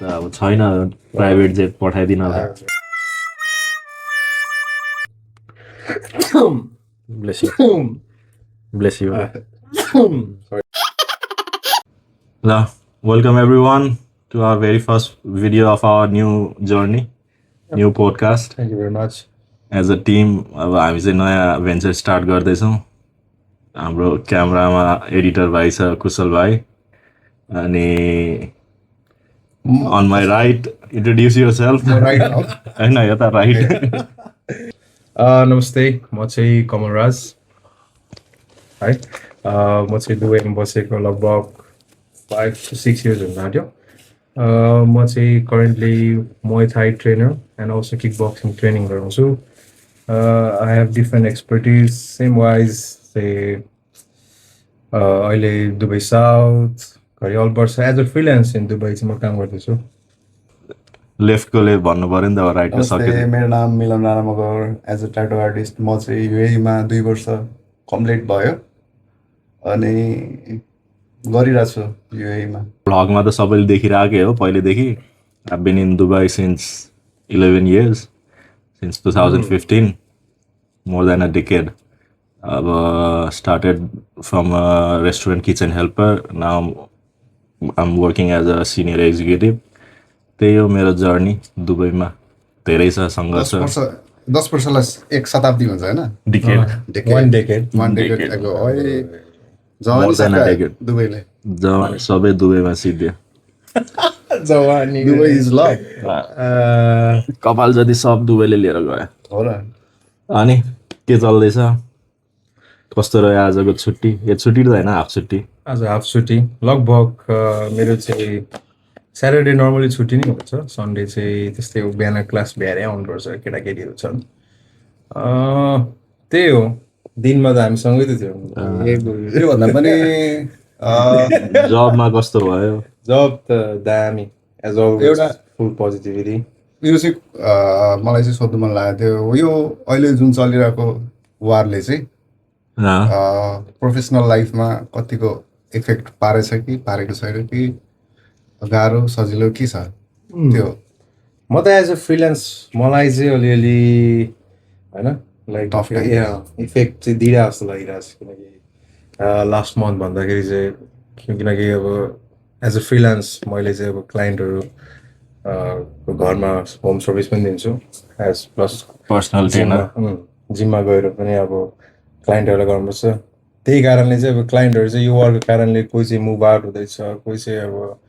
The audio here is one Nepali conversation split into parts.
अब छैन प्राइभेट जेट पठाइदिनलाई। Bless you. Bless you. Welcome everyone to our very first video of our new journey, new podcast. Thank you very much. As a team, अब हामी चाहिँ नयाँ भेन्चर स्टार्ट गर्दैछौँ। हाम्रो क्यामेरामा एडिटर भाइ छ कुशल भाइ, अनि on my right, introduce yourself. होइन यता राइट। नमस्ते, म चाहिँ कमलराज है। म चाहिँ दुबईमा बसेको लगभग 5 to 6 years हुन आँट्यो। म चाहिँ currently Muay thai trainer and also kick boxing training गराउँछु। I have different expertise same wise चाहिँ अहिले दुबई साउथ घरि Albert as a freelance in Dubai चाहिँ म काम गर्दैछु। लेफ्टकोले भन्नु पऱ्यो नि त, राइटको सक्यो। नमस्ते, मेरो नाम Milan Rana Magar. As a tattoo artist म चाहिँ युएईमा 2 वर्ष कम्प्लिट भयो अनि गरिरहेको छु युएईमा। भ्लगमा त सबैले देखिरहेकै हो पहिलेदेखि। I been in Dubai since 11 years, since 2015, more than a decade. अब started from a restaurant kitchen helper, now I am working as a senior executive. त्यही हो मेरो जर्नी दुबईमा। धेरै छ सङ्घर्ष। 10 वर्षलाई 1 शताब्दी भन्छ होइन? Decade, One decade. More than a decade. दुबईले जवानी सबै दुबईमा सिद्धियो। जवानी दुबई इज लभ कपाल जति सब दुबईले लिएर गयो। हो र। अनि के चल्दैछ, कस्तो रह्यो आजको छुट्टी? यो छुट्टी त होइन, हाफ छुट्टी। आज हाफ छुट्टी लगभग मेरो चाहिँ स्याटरडे नर्मली छुट्टी नै हुन्छ, सन्डे चाहिँ त्यस्तै हो, बिहान क्लास भ्याएरै आउनुपर्छ, केटाकेटीहरू छन्। त्यही हो, दिनमा त हामी सँगै त थियौँ। त्योभन्दा पनि जबमा कस्तो भयो? जब त दामी, एज अलवेज एउटा फुल पोजिटिभिटी। यो चाहिँ मलाई चाहिँ सोध्नु मन लागेको थियो, यो अहिले जुन चलिरहेको वारले चाहिँ प्रोफेसनल लाइफमा कतिको इफेक्ट पारेछ कि पारेको छैन, कि गाह्रो सजिलो के छ त्यो? म त एज अ फ्रिल्यान्स मलाई चाहिँ अलिअलि होइन लाइक इफेक्ट चाहिँ दिइरहेको जस्तो लागिरहेको छ, किनकि लास्ट मन्थ भन्दाखेरि चाहिँ किनकि अब एज अ फ्रिल्यान्स मैले चाहिँ अब क्लाइन्टहरू घरमा होम सर्भिस पनि दिन्छु एज प्लस पर्सनल ट्रेनर। जिममा गएर पनि अब क्लाइन्टहरूलाई गर्नुपर्छ। त्यही कारणले चाहिँ अब क्लाइन्टहरू चाहिँ यो वर्कको कारणले कोही चाहिँ मुभ आउट हुँदैछ, कोही चाहिँ अब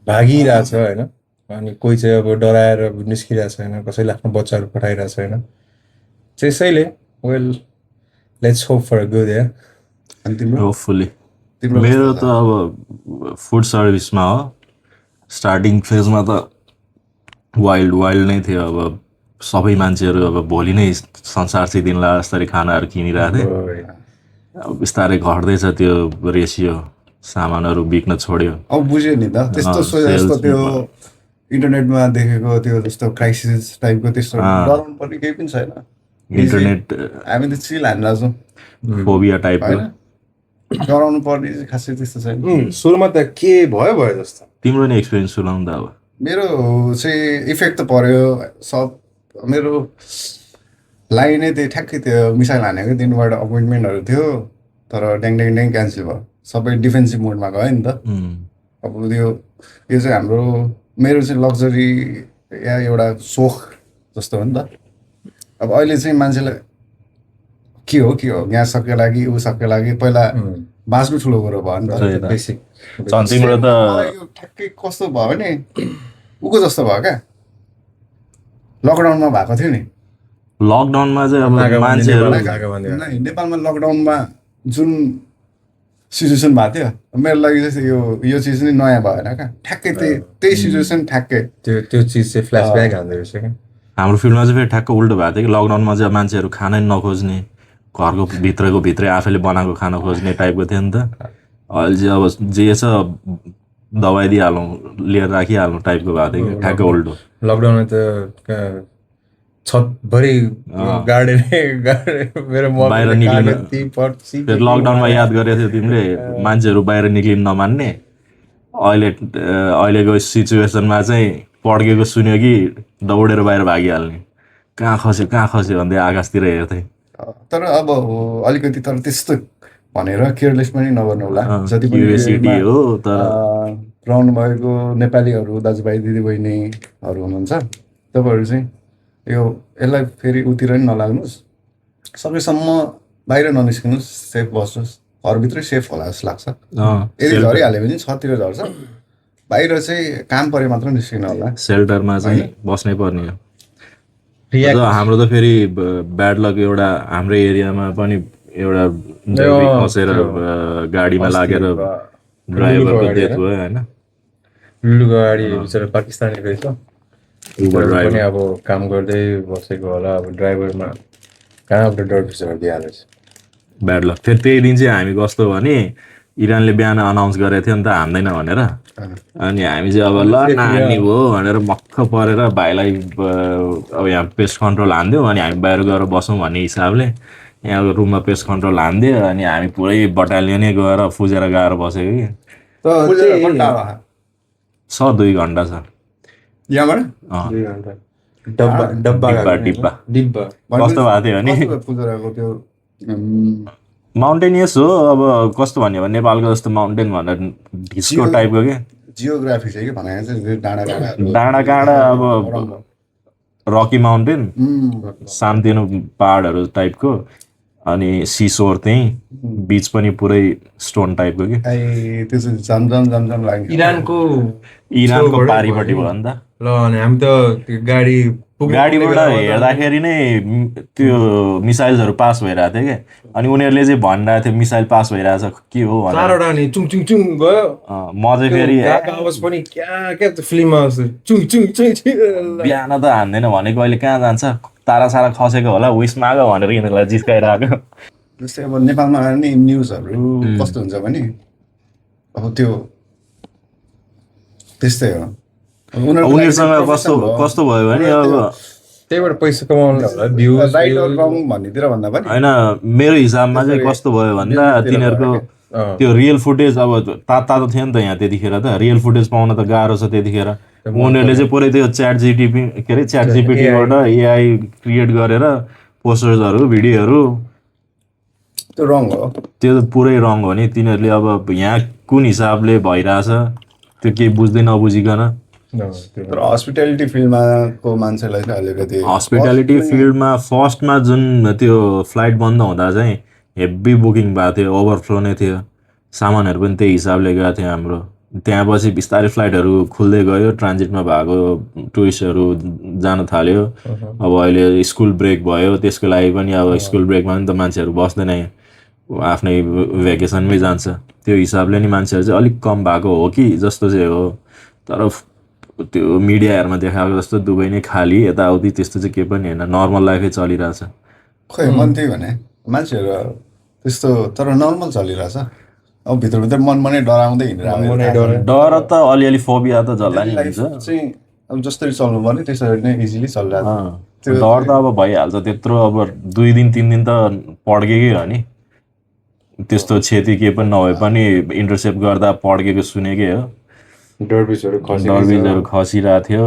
भागिरहेछ होइन, अनि कोही चाहिँ अब डराएर निस्किरहेको छैन, कसैले आफ्नो बच्चाहरू पठाइरहेको छैन। त्यसैले well let's hope for a good year. अनि तिम्रो होपफुली। मेरो त अब फुड सर्भिसमा हो। स्टार्टिङ फेजमा त वाइल्ड नै थियो। अब सबै मान्छेहरू अब भोलि नै संसार सिद्धिन्ला जसरी खानाहरू किनिरहेको थिए। अब बिस्तारै घट्दैछ त्यो रेसियो, सामानहरू बिक्न छोड्यो। अब बुझ्यो नि त, त्यस्तो जस्तो त्यो इन्टरनेटमा देखेको त्यो जस्तो क्राइसिस टाइपको त्यस्तो डराउनु पर्ने केही पनि छैन। इन्टरनेट हामी त चिल हानिरहेछौँ, फोबिया टाइपको। डराउनु पर्ने खासै त्यस्तो छैन। सुरुमा त के भयो जस्तो। तिम्रो नि एक्सपिरियन्स सुनाउँ त। अब मेरो चाहिँ इफेक्ट त पर्यो सब। मेरो लाइनै त्यही ठ्याक्कै त्यो मिसाइल हानेको दिनबाट अपोइन्टमेन्टहरू थियो, तर ड्याङ क्यान्सल भयो। सबै डिफेन्सिभ मोडमा गयो नि त। अब यो चाहिँ हाम्रो मेरो चाहिँ लग्जरी या एउटा सोख जस्तो हो नि त। अब अहिले चाहिँ मान्छेलाई के हो यहाँ सक्यो लागि ऊ सक्यो लागि पहिला बाँच्नु ठुलो कुरो भयो नि त। बेसिक तिम्रो त यो ठ्याक्कै कस्तो भयो भने उको जस्तो भयो क्या, लकडाउनमा भएको थियो नि। लकडाउनमा चाहिँ अब मान्छेहरू नेपालमा लकडाउनमा जुन सिचुएसन भएको थियो, मेरो लागि चाहिँ यो चिज नै नयाँ भएन क्या। ठ्याक्कै त्यही सिचुएसन ठ्याक्कै त्यो चिज चाहिँ फ्ल्यासब्याक हान्दै रहेछ क्या। हाम्रो फिल्डमा चाहिँ फेरि ठ्याक्क उल्टो भएको थियो कि लकडाउनमा चाहिँ मान्छेहरू खानै नखोज्ने, घरको भित्रै आफैले बनाएको खाना खोज्ने टाइपको थियो नि त। अहिले चाहिँ अब जे छ दबाई दिइहालौँ, लिएर राखिहाल्नु टाइपको भएको थियो कि, ठ्याक्क उल्टो। लकडाउनमा त छतभरि गार्डन मेरो बाहिर निक्लिन। फेरि लकडाउनमा याद गरेको थियो तिमीले, मान्छेहरू बाहिर निक्लिन नमान्ने, अहिलेको सिचुएसनमा चाहिँ पड्केको सुन्यो कि दौडेर बाहिर भागिहाल्ने, कहाँ खस्यो भन्दै आकाशतिर हेर्थे। तर अब अलिकति तर त्यस्तो भनेर केयरलेस पनि नगर्नु होला। जति पनि क्युरियोसिटी हो तर ग्राउन्ड भएको नेपालीहरू दाजुभाइ दिदीबहिनीहरू हुनुहुन्छ, तपाईँहरू चाहिँ यसलाई फेरि उतिर नि नलाग्नुहोस्, सकेसम्म बाहिर ननिस्किनुहोस्, सेफ बस्नुहोस्। घरभित्रै सेफ होला जस्तो लाग्छ। यदि झरिहाल्यो भने छतिर झर्छ, बाहिर चाहिँ काम परे मात्र निस्किनु होला। सेल्टरमा चाहिँ बस्नै पर्ने हो। हाम्रो त फेरि ब्याड लक, एउटा हाम्रो एरियामा पनि एउटा खसेर गाडीमा लागेर ड्राइभरको डेथ भयो होइन। लुलुको गाडी बिचरा पाकिस्तानी रहेछ, पनि अब काम गर्दै बसेको होला। अब ड्राइभरमा कहाँबाट डर बिचरा दिइहालेछ। Bad lock. फेरि त्यही दिन चाहिँ हामी कस्तो भने इरानले बिहान अनाउन्स गरेको थियो नि त हान्दैन भनेर, अनि हामी चाहिँ अब ल नानी हो भनेर मक्ख परेर भाइलाई अब यहाँ पेस्ट कन्ट्रोल हान्दियो, अनि हामी बाहिर गएर बसौँ भन्ने हिसाबले यहाँ रुममा पेस्ट कन्ट्रोल हान्दियो, अनि हामी पुरै बटालियनै गएर फुजेर गएर बसेको कि। 2 घन्टा छ यहाँबाट डिब्बा कस्तो भएको थियो भने माउन्टेनियस हो। अब कस्तो भन्यो भने नेपालको जस्तो माउन्टेन भनेर ढिस्को टाइपको के जियोग्राफी चाहिँ के भने चाहिँ डाँडा काँडा अब रकी माउन्टेन, सानोतिनो पहाडहरू टाइपको, अनि सिसोर त्यही बिच पनि पुरै स्टोन टाइपको के। त्यो चाहिँ जमजम लाग्यो। इरानको पारिपट्टि भयो नि त। ल अनि हामी त त्यो गाडीबाट हेर्दाखेरि नै त्यो मिसाइल्सहरू पास भइरहेको थियो क्या, अनि उनीहरूले चाहिँ भनिरहेको थियो मिसाइल पास भइरहेछ के हो भनेर। चुङ चुङ चुङ गयो, म चाहिँ फेरि आवाज पनि क्या फिल्ममा चुङ चुङ चुङ। बिहान त हान्दैन भनेको, अहिले कहाँ जान्छ, तारा सारा खसेको होला, विस माग भनेर यिनीहरूलाई जिस्काइरहेको। जस्तै अब नेपालमा नि न्युजहरू कस्तो हुन्छ भने अब त्यो त्यस्तै हो। उनीहरूसँग कस्तो भयो भने अब त्यहीबाट पैसा कमाउनु होला, भ्युज राइट अर रङ भन्नेतिर भन्दा पनि होइन। मेरो हिसाबमा चाहिँ कस्तो भयो भन्दा तिनीहरूको त्यो रियल फुटेज अब तातो थियो नि त यहाँ त्यतिखेर, त रियल फुटेज पाउन त गाह्रो छ त्यतिखेर। उनीहरूले चाहिँ पुरै त्यो च्याट जिपिटीबाट एआई क्रिएट गरेर पोस्टर्सहरू भिडियोहरू, त्यो रङ हो, त्यो त पुरै रङ हो नि। तिनीहरूले अब यहाँ कुन हिसाबले भइरहेछ त्यो केही बुझ्दै नबुझिकन। तर हस्पिटालिटी फिल्डमाको मान्छेलाई चाहिँ अलिकति हस्पिटालिटी फिल्डमा फर्स्टमा जुन त्यो फ्लाइट बन्द हुँदा चाहिँ हेभी बुकिङ भएको थियो, ओभरफ्लो नै थियो, सामानहरू पनि त्यही हिसाबले गएको थियो हाम्रो। त्यहाँ पछि बिस्तारै फ्लाइटहरू खुल्दै गयो, ट्रान्जिटमा भएको टुरिस्टहरू जान थाल्यो। अब अहिले स्कुल ब्रेक भयो, त्यसको लागि पनि अब स्कुल ब्रेकमा पनि त मान्छेहरू बस्दैन, आफ्नै भ्याकेसनमै जान्छ। त्यो हिसाबले नि मान्छेहरू चाहिँ अलिक कम भएको हो कि जस्तो चाहिँ हो। तर त्यो मिडियाहरूमा देखाएको जस्तो दुबई नै खाली यताउति त्यस्तो चाहिँ केही पनि होइन, नर्मल लाइफै चलिरहेछ। खोइ मन त्यही भने मान्छेहरू त्यस्तो तर नर्मल चलिरहेछ। अब भित्रभित्र मनमा नै डराउँदै हिँडिरहेको। डर त अलिअलि फोबिया त जसलाई नि हुन्छ चाहिँ अब जसरी चल्नु पर्ने त्यसरी नै इजिली चलिरहेको। डर त अब भइहाल्छ त्यत्रो। अब 2 दिन 3 दिन त पड्केकै हो नि, त्यस्तो क्षति केही पनि नभए पनि इन्टरसेप्ट गर्दा पड्केको सुनेकै हो। डरबिसहरू खसिरहेको थियो।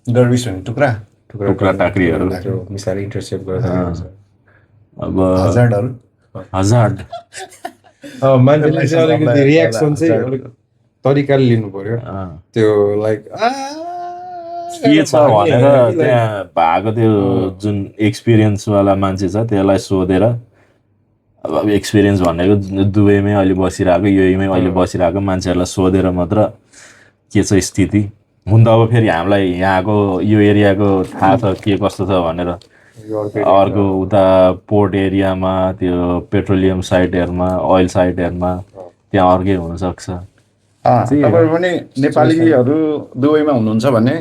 डरबिस भने टुक्रा टाक्रीहरू मिसाइल इन्टरसेप्ट गर्दा। अब हजार्ड मान्छेले चाहिँ अलिकति रियाक्सन चाहिँ अलिक तरिकाले लिनु पर्यो। त्यो लाइक के छ भनेर त्यहाँ भएको त्यो जुन एक्सपिरियन्सवाला मान्छे छ त्यसलाई सोधेर, अब एक्सपिरियन्स भनेको दुबईमै अहिले बसिरहेको, युएईमै अहिले बसिरहेको मान्छेहरूलाई सोधेर मात्र के छ स्थिति। हुन त अब फेरि हामीलाई यहाँको यो एरियाको थाहा छ के कस्तो छ भनेर, अर्को उता पोर्ट एरियामा त्यो पेट्रोलियम साइटहरूमा ओइल साइटहरूमा त्यहाँ अर्कै हुनसक्छ। तपाईँहरू पनि नेपालीहरू दुबईमा हुनुहुन्छ भने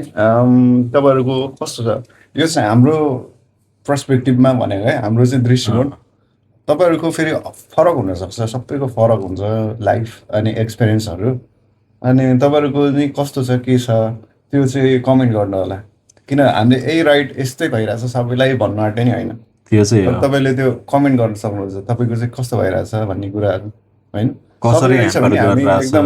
तपाईँहरूको कस्तो छ यो चाहिँ हाम्रो पर्सपेक्टिभमा भनेको है, हाम्रो चाहिँ दृष्टिकोण। तपाईँहरूको फेरि फरक हुनसक्छ, सबैको फरक हुन्छ लाइफ अनि एक्सपिरियन्सहरू। अनि तपाईँहरूको चाहिँ कस्तो छ के छ त्यो चाहिँ कमेन्ट गर्नु होला, किन हामीले यही राइट यस्तै भइरहेछ सबैलाई भन्नु आँट्यो नि होइन। त्यो चाहिँ तपाईँले त्यो कमेन्ट गर्न सक्नुहुन्छ तपाईँको चाहिँ कस्तो भइरहेछ भन्ने कुराहरू होइन। कसरी हामी एकदम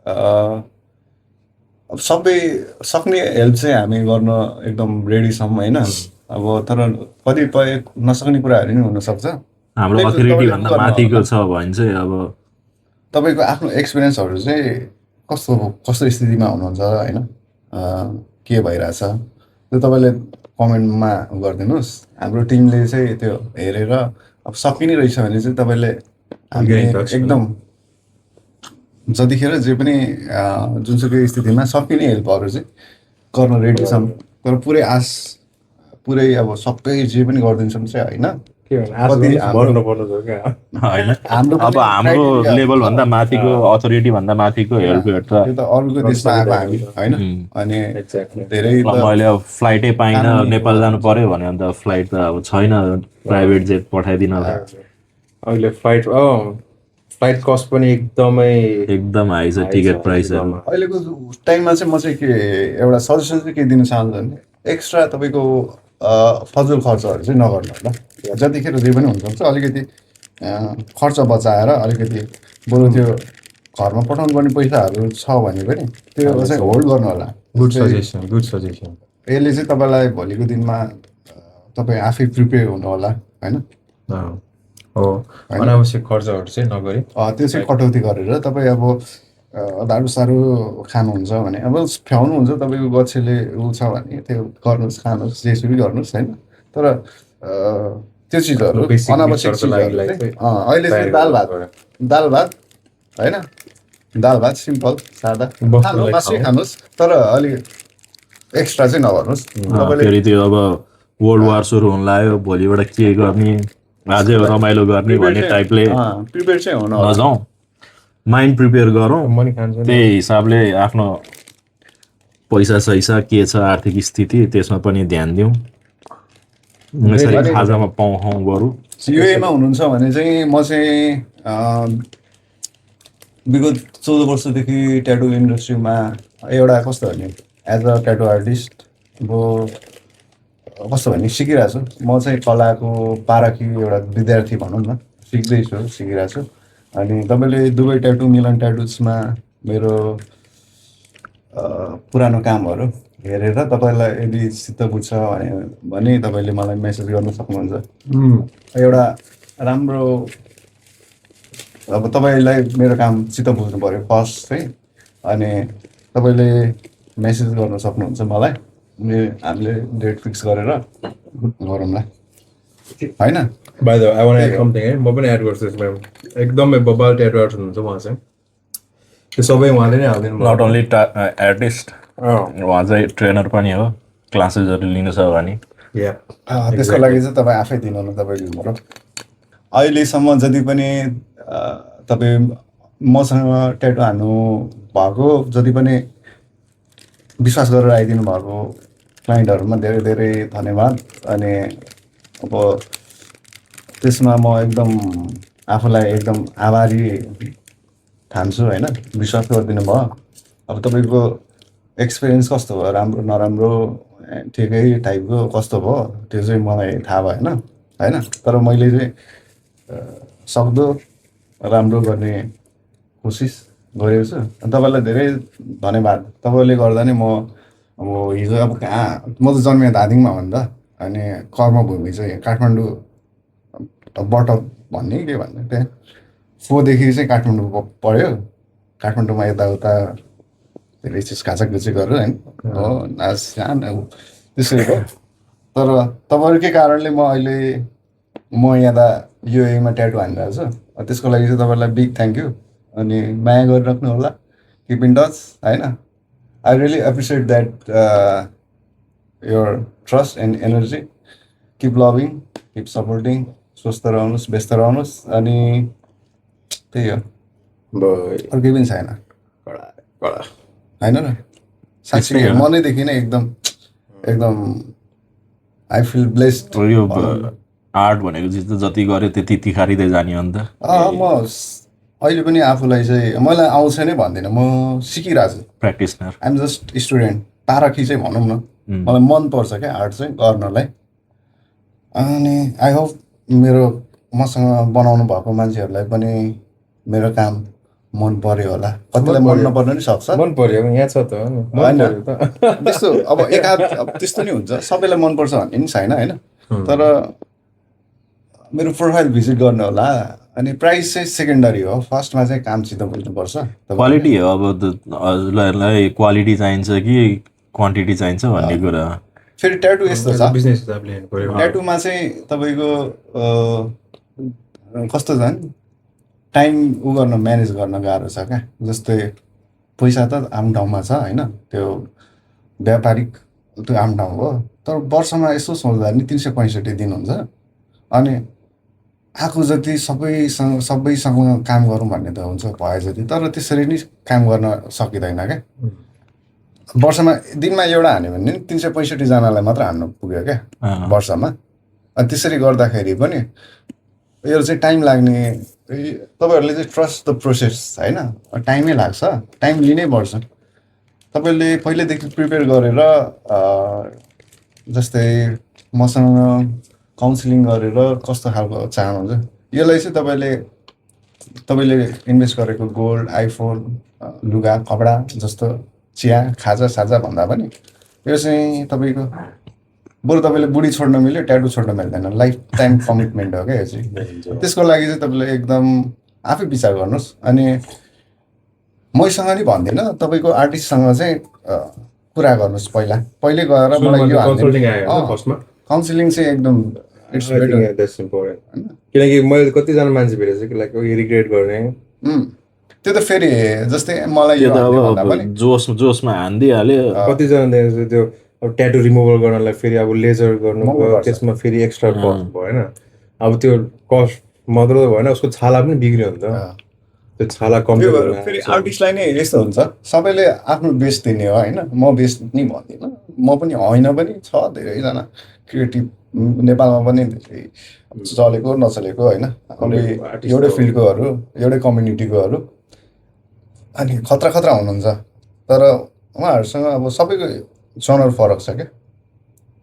अब सबै सक्ने हेल्प चाहिँ हामी गर्न एकदम रेडी छौँ होइन। अब तर कतिपय नसक्ने कुराहरू नि हुनसक्छ। हाम्रो त्यही त अथोरिटी तपाईँले भन्दा के गर्नु माथिको होला? छ भने चाहिँ अब तपाईँको आफ्नो एक्सपिरियन्सहरू चाहिँ कस्तो कस्तो स्थितिमा हुनुहुन्छ होइन, के भइरहेछ त्यो तपाईँले कमेन्टमा गरिदिनुहोस्। हाम्रो टिमले चाहिँ त्यो हेरेर अब सकिने रहेछ भने चाहिँ तपाईँले हामीले Get in touch, एकदम जतिखेर जे पनि जुनसुकै स्थितिमा सकिने हेल्पहरू चाहिँ गर्न रेडी छौँ। तर पुरै अब सबै जे पनि गरिदिन्छौँ चाहिँ होइन। के भन्नु, आश कति गर्नुहोस्, हाम्रो भन्नुपर्ने छ क्या। होइन हाम्रो अब पनि हाम्रो criteria लेभलभन्दा हुन्छ। माथिको अथोरिटी भन्दा माथिको हेल्पहरू त त्यो त अरूको देशमा आएको हामी होइन। अनि Exactly. धेरै ल त मैले अब फ्लाइटै पाइनँ कानुनी नेपाल जानु कुराहरू पर्यो भने अन्त फ्लाइट त अब छैन प्राइभेट जेट पठाइदिनलाई अहिले फ्लाइट कस्ट पनि एकदमै एकदम हाई छ high टिकट छ प्राइसहरू एकदम। अहिलेको टाइममा चाहिँ म चाहिँ के एउटा सजेसन चाहिँ के दिन चाहन्छु भने एक्स्ट्रा तपाईँको फजुल खर्चहरू चाहिँ नगर्नु होला। जतिखेर जे पनि हुन्छ अलिकति खर्च बचाएर अलिकति बरु त्यो घरमा पठाउनु पर्ने पैसाहरू छ भने पनि त्यो चाहिँ होल्ड गर्नु होला। Good suggestion, good suggestion. यसले चाहिँ तपाईँलाई भोलिको दिनमा तपाईँ आफै प्रिपेयर हुनु होला होइन। हो, अनावश्यक खर्चहरू चाहिँ नगरी त्यो चाहिँ कटौती गरेर तपाईँ अब दारू सारू खानुहुन्छ भने अब फ्याउनुहुन्छ तपाईँको गच्छेले ऊ छ भने त्यो गर्नुहोस्, खानुहोस्, जेसुकै गर्नुहोस् होइन। तर त्यो चिजहरू Basic अनावश्यक needs-हरूको लागि चिजहरू चाहिँ चाहिँ अहिले चाहिँ दाल भात होइन, दाल भात सिम्पल सादा खानु, बस्नुलाई मासुै खाऊ। खानुहोस् तर अलिक एक्स्ट्रा चाहिँ नगर्नुहोस्। तपाईँले फेरि त्यो अब वर्ल्ड वार सुरु हुन लाग्यो भोलिबाट के गर्ने आजै रमाइलो गर्ने भन्ने टाइपले प्रिपेयर चाहिँ हुनु होला। नजाउँ माइन्ड प्रिपेयर गरौँ मनी खान्छ त्यही हिसाबले आफ्नो पैसा सैसा के छ आर्थिक स्थिति त्यसमा पनि ध्यान दिउँ। यसरी खाजामा पाउँ बरु युएमा हुनुहुन्छ भने चाहिँ म चाहिँ विगत 14 वर्षदेखि ट्याटु इन्डस्ट्रीमा एउटा कस्तो भने एज अ ट्याटु आर्टिस्ट अब कस्तो भने सिकिरहेको छु। म चाहिँ कलाको पारखी एउटा विद्यार्थी भनौँ न, सिक्दैछु, सिकिरहेको छु। अनि तपाईँले दुबई ट्याटु मिलन ट्याटुसमा मेरो पुरानो कामहरू हेरेर तपाईँलाई यदि चित्त बुझ्छ भने तपाईँले मलाई मेसेज गर्न सक्नुहुन्छ। एउटा राम्रो अब तपाईँलाई मेरो काम चित्त बुझ्नु पऱ्यो फर्स्ट चाहिँ, अनि तपाईँले मेसेज गर्न सक्नुहुन्छ मलाई। हामीले डेट फिक्स गरेर गरौँला होइन। By the I want add something है, म पनि एड गर्छु यसमा। एकदमै बबाल ट्याटु आर्टिस्ट हुनुहुन्छ उहाँ चाहिँ, त्यो सबै उहाँले नै हालिदिनु भयो। नट ओन्ली आर्टिस्ट उहाँ चाहिँ ट्रेनर पनि हो, क्लासेसहरू लिनु छ भने या त्यसको लागि चाहिँ तपाईँ आफै दिनु तपाईँले लिनु। अहिलेसम्म जति पनि तपाईँ मसँग ट्याटु हान्नु भएको जति पनि विश्वास गरेर आइदिनु भएको क्लाइन्टहरूमा धेरै धेरै धन्यवाद। अनि अब त्यसमा म एकदम आफूलाई एकदम आभारी ठान्छु होइन, विश्वास गरिदिनु भयो। अब तपाईँको एक्सपिरियन्स कस्तो भयो, राम्रो नराम्रो ठिकै टाइपको कस्तो भयो त्यो चाहिँ मलाई थाहा भएन होइन। तर मैले चाहिँ सक्दो राम्रो गर्ने कोसिस गरेको छु। तपाईँलाई धेरै धन्यवाद। तपाईँले गर्दा नै म अब हिजो अब कहाँ म त जन्मेको धादिङमा हो नि त, अनि कर्मभूमि चाहिँ काठमाडौँ बट भन्ने के भन्ने त्यहाँ 4देखि चाहिँ काठमाडौँ पढ्यो। काठमाडौँमा यताउता धेरै चिज खाचाखुची गरेर होइन हो नाच गान त्यसरी भयो। तर तपाईँहरूकै कारणले म यहाँ युएमा ट्याटु हानिरहेको छु। त्यसको लागि चाहिँ तपाईँलाई बिग थ्याङ्क यू। अनि माया गरिराख्नु होला, किप इन टच होइन। I really appreciate that your trust and energy. Keep loving, keep supporting. स्वस्थ रहनुहोस्, व्यस्त रहनुहोस्। अनि त्यही हो, अरू केही पनि छैन होइन र। साँच्चै मनैदेखि नै एकदम एकदम आई फिल ब्लेस्ड। यो आर्ट भनेको चिज त जति गऱ्यो त्यति तिखारिँदै जाने हो नि त। म अहिले पनि आफूलाई चाहिँ मलाई आउँछ नै भन्दिनँ, म सिकिरहेको छु, प्र्याक्टिसनर आइएम जस्ट स्टुडेन्ट। पारखी चाहिँ भनौँ न, मलाई मनपर्छ क्या आर्ट चाहिँ गर्नलाई। अनि आई होप मेरो मसँग बनाउनु भएको मान्छेहरूलाई पनि मेरो काम मन पर्यो होला, कतिलाई मन नपर्न नि सक्छ। मन पर्यो यहाँ छ त मन होइन। पर्यो त त्यस्तो अब अब त्यस्तो नि हुन्छ, सबैलाई मनपर्छ भन्ने नि छैन होइन। तर मेरो प्रोफाइल भिजिट गर्नु होला, अनि प्राइस चाहिँ सेकेन्डरी हो, फर्स्टमा चाहिँ कामसित बुझ्नुपर्छ। क्वालिटी हो, अब हजुरलाई क्वालिटी चाहिन्छ कि क्वान्टिटी चाहिन्छ भन्ने कुरा। फेरि ट्याटु यस्तो छ, बिजनेस हिसाबले हेर्नु पर्यो। ट्याटुमा चाहिँ तपाईँको कस्तो झन् टाइम गर्न म्यानेज गर्न गाह्रो छ क्या। जस्तै पैसा त आम ठाउँमा छ होइन, त्यो व्यापारिक त्यो आम ठाउँ हो, तर वर्षमा यसो सोच्दा नि 365 दिन हुन्छ। अनि आएको जति सबैसँग काम गरौँ भन्ने त हुन्छ भए जति, तर त्यसरी नै काम गर्न सकिँदैन क्या। वर्षमा दिनमा एउटा हान्यो भने 365 जनालाई मात्र हान्नु पुग्यो क्या वर्षमा। अनि त्यसरी गर्दाखेरि पनि यो चाहिँ टाइम लाग्ने, तपाईँहरूले चाहिँ ट्रस्ट द प्रोसेस होइन, टाइमै लाग्छ, टाइम लिनै पर्छ। तपाईँले पहिल्यैदेखि प्रिपेयर गरेर जस्तै मसँग काउन्सिलिङ गरेर कस्तो खालको चाहनुहुन्छ, यसलाई चाहिँ तपाईँले इन्भेस्ट गरेको गोल्ड, आइफोन, लुगा, कपडा जस्तो चिया, खाजा साजा भन्दा पनि यो चाहिँ तपाईँको बरु तपाईँले बुढी छोड्न मिल्यो, ट्याटु छोड्न मिल्दैन, लाइफ टाइम कमिटमेन्ट हो क्या यो चाहिँ। त्यसको लागि चाहिँ तपाईँले एकदम आफै विचार गर्नुहोस्। अनि मैसँग नि भन्दिनँ, तपाईँको आर्टिस्टसँग चाहिँ कुरा गर्नुहोस् पहिले गएर मलाई यो कन्सल्टिङ आयो फर्स्टमा। काउन्सिलिङ चाहिँ एकदम इट्स बेटर। द्याट्स इम्पोर्टेन्ट, किनकि मैले कतिजना मान्छे भेटेको छु कि लाइक रिग्रेट गर्ने। त्यो त फेरि जस्तै मलाई त्यो यो त भन्दा अब पनि जोसमा हानिदिइहाल्यो। कतिजना देखेको छु त्यो अब ट्याटु रिमुभल गर्नलाई फेरि अब लेजर गर्नु भयो, त्यसमा फेरि एक्स्ट्रा कस्ट भयो होइन। अब त्यो कस्ट मात्र त भएन, उसको छाला पनि बिग्रियो नि त। त्यो छाला कम्ती फेरि आर्टिस्टलाई नै यस्तो हुन्छ, सबैले आफ्नो बेस्ट दिने हो होइन। म बेस्ट नि भन्दिनँ, म पनि होइन पनि छ धेरैजना क्रिएटिभ नेपालमा पनि धेरै चलेको नचलेको होइन, एउटै फिल्डकोहरू, एउटै कम्युनिटीकोहरू, अनि खतरा हुनुहुन्छ। तर उहाँहरूसँग अब सबैको जनर फरक छ क्या।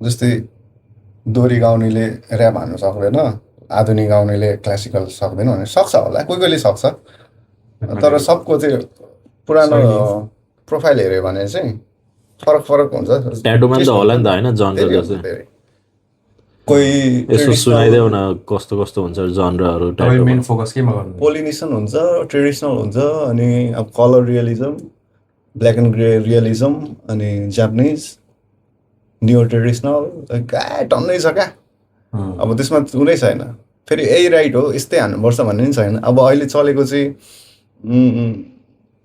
जस्तै दोहोरी गाउनेले ऱ्याप हान्नु सक्दैन, आधुनिक गाउनेले क्लासिकल सक्दैन भने सक्छ होला, कोहीले सक्छ। तर सबको चाहिँ पुरानो प्रोफाइल हेऱ्यो भने चाहिँ फरक हुन्छ। ट्याटुमा त होला नि त होइन, जनर जस्तै। कोही यसो सुनाइदेऊ न कस्तो हुन्छ जनरहरू ट्याटुमा। मेन फोकस केमा गर्नु? पोलिनेसन हुन्छ, ट्रेडिसनल हुन्छ, अनि अब colour realism, black and grey realism, अनि जापानिज, न्यू ट्रेडिसनल, टन्नै छ क्या। अब त्यसमा कुनै छैन फेरि यही राइट हो यस्तै हान्नुपर्छ भन्ने पनि छैन। अब अहिले चलेको चाहिँ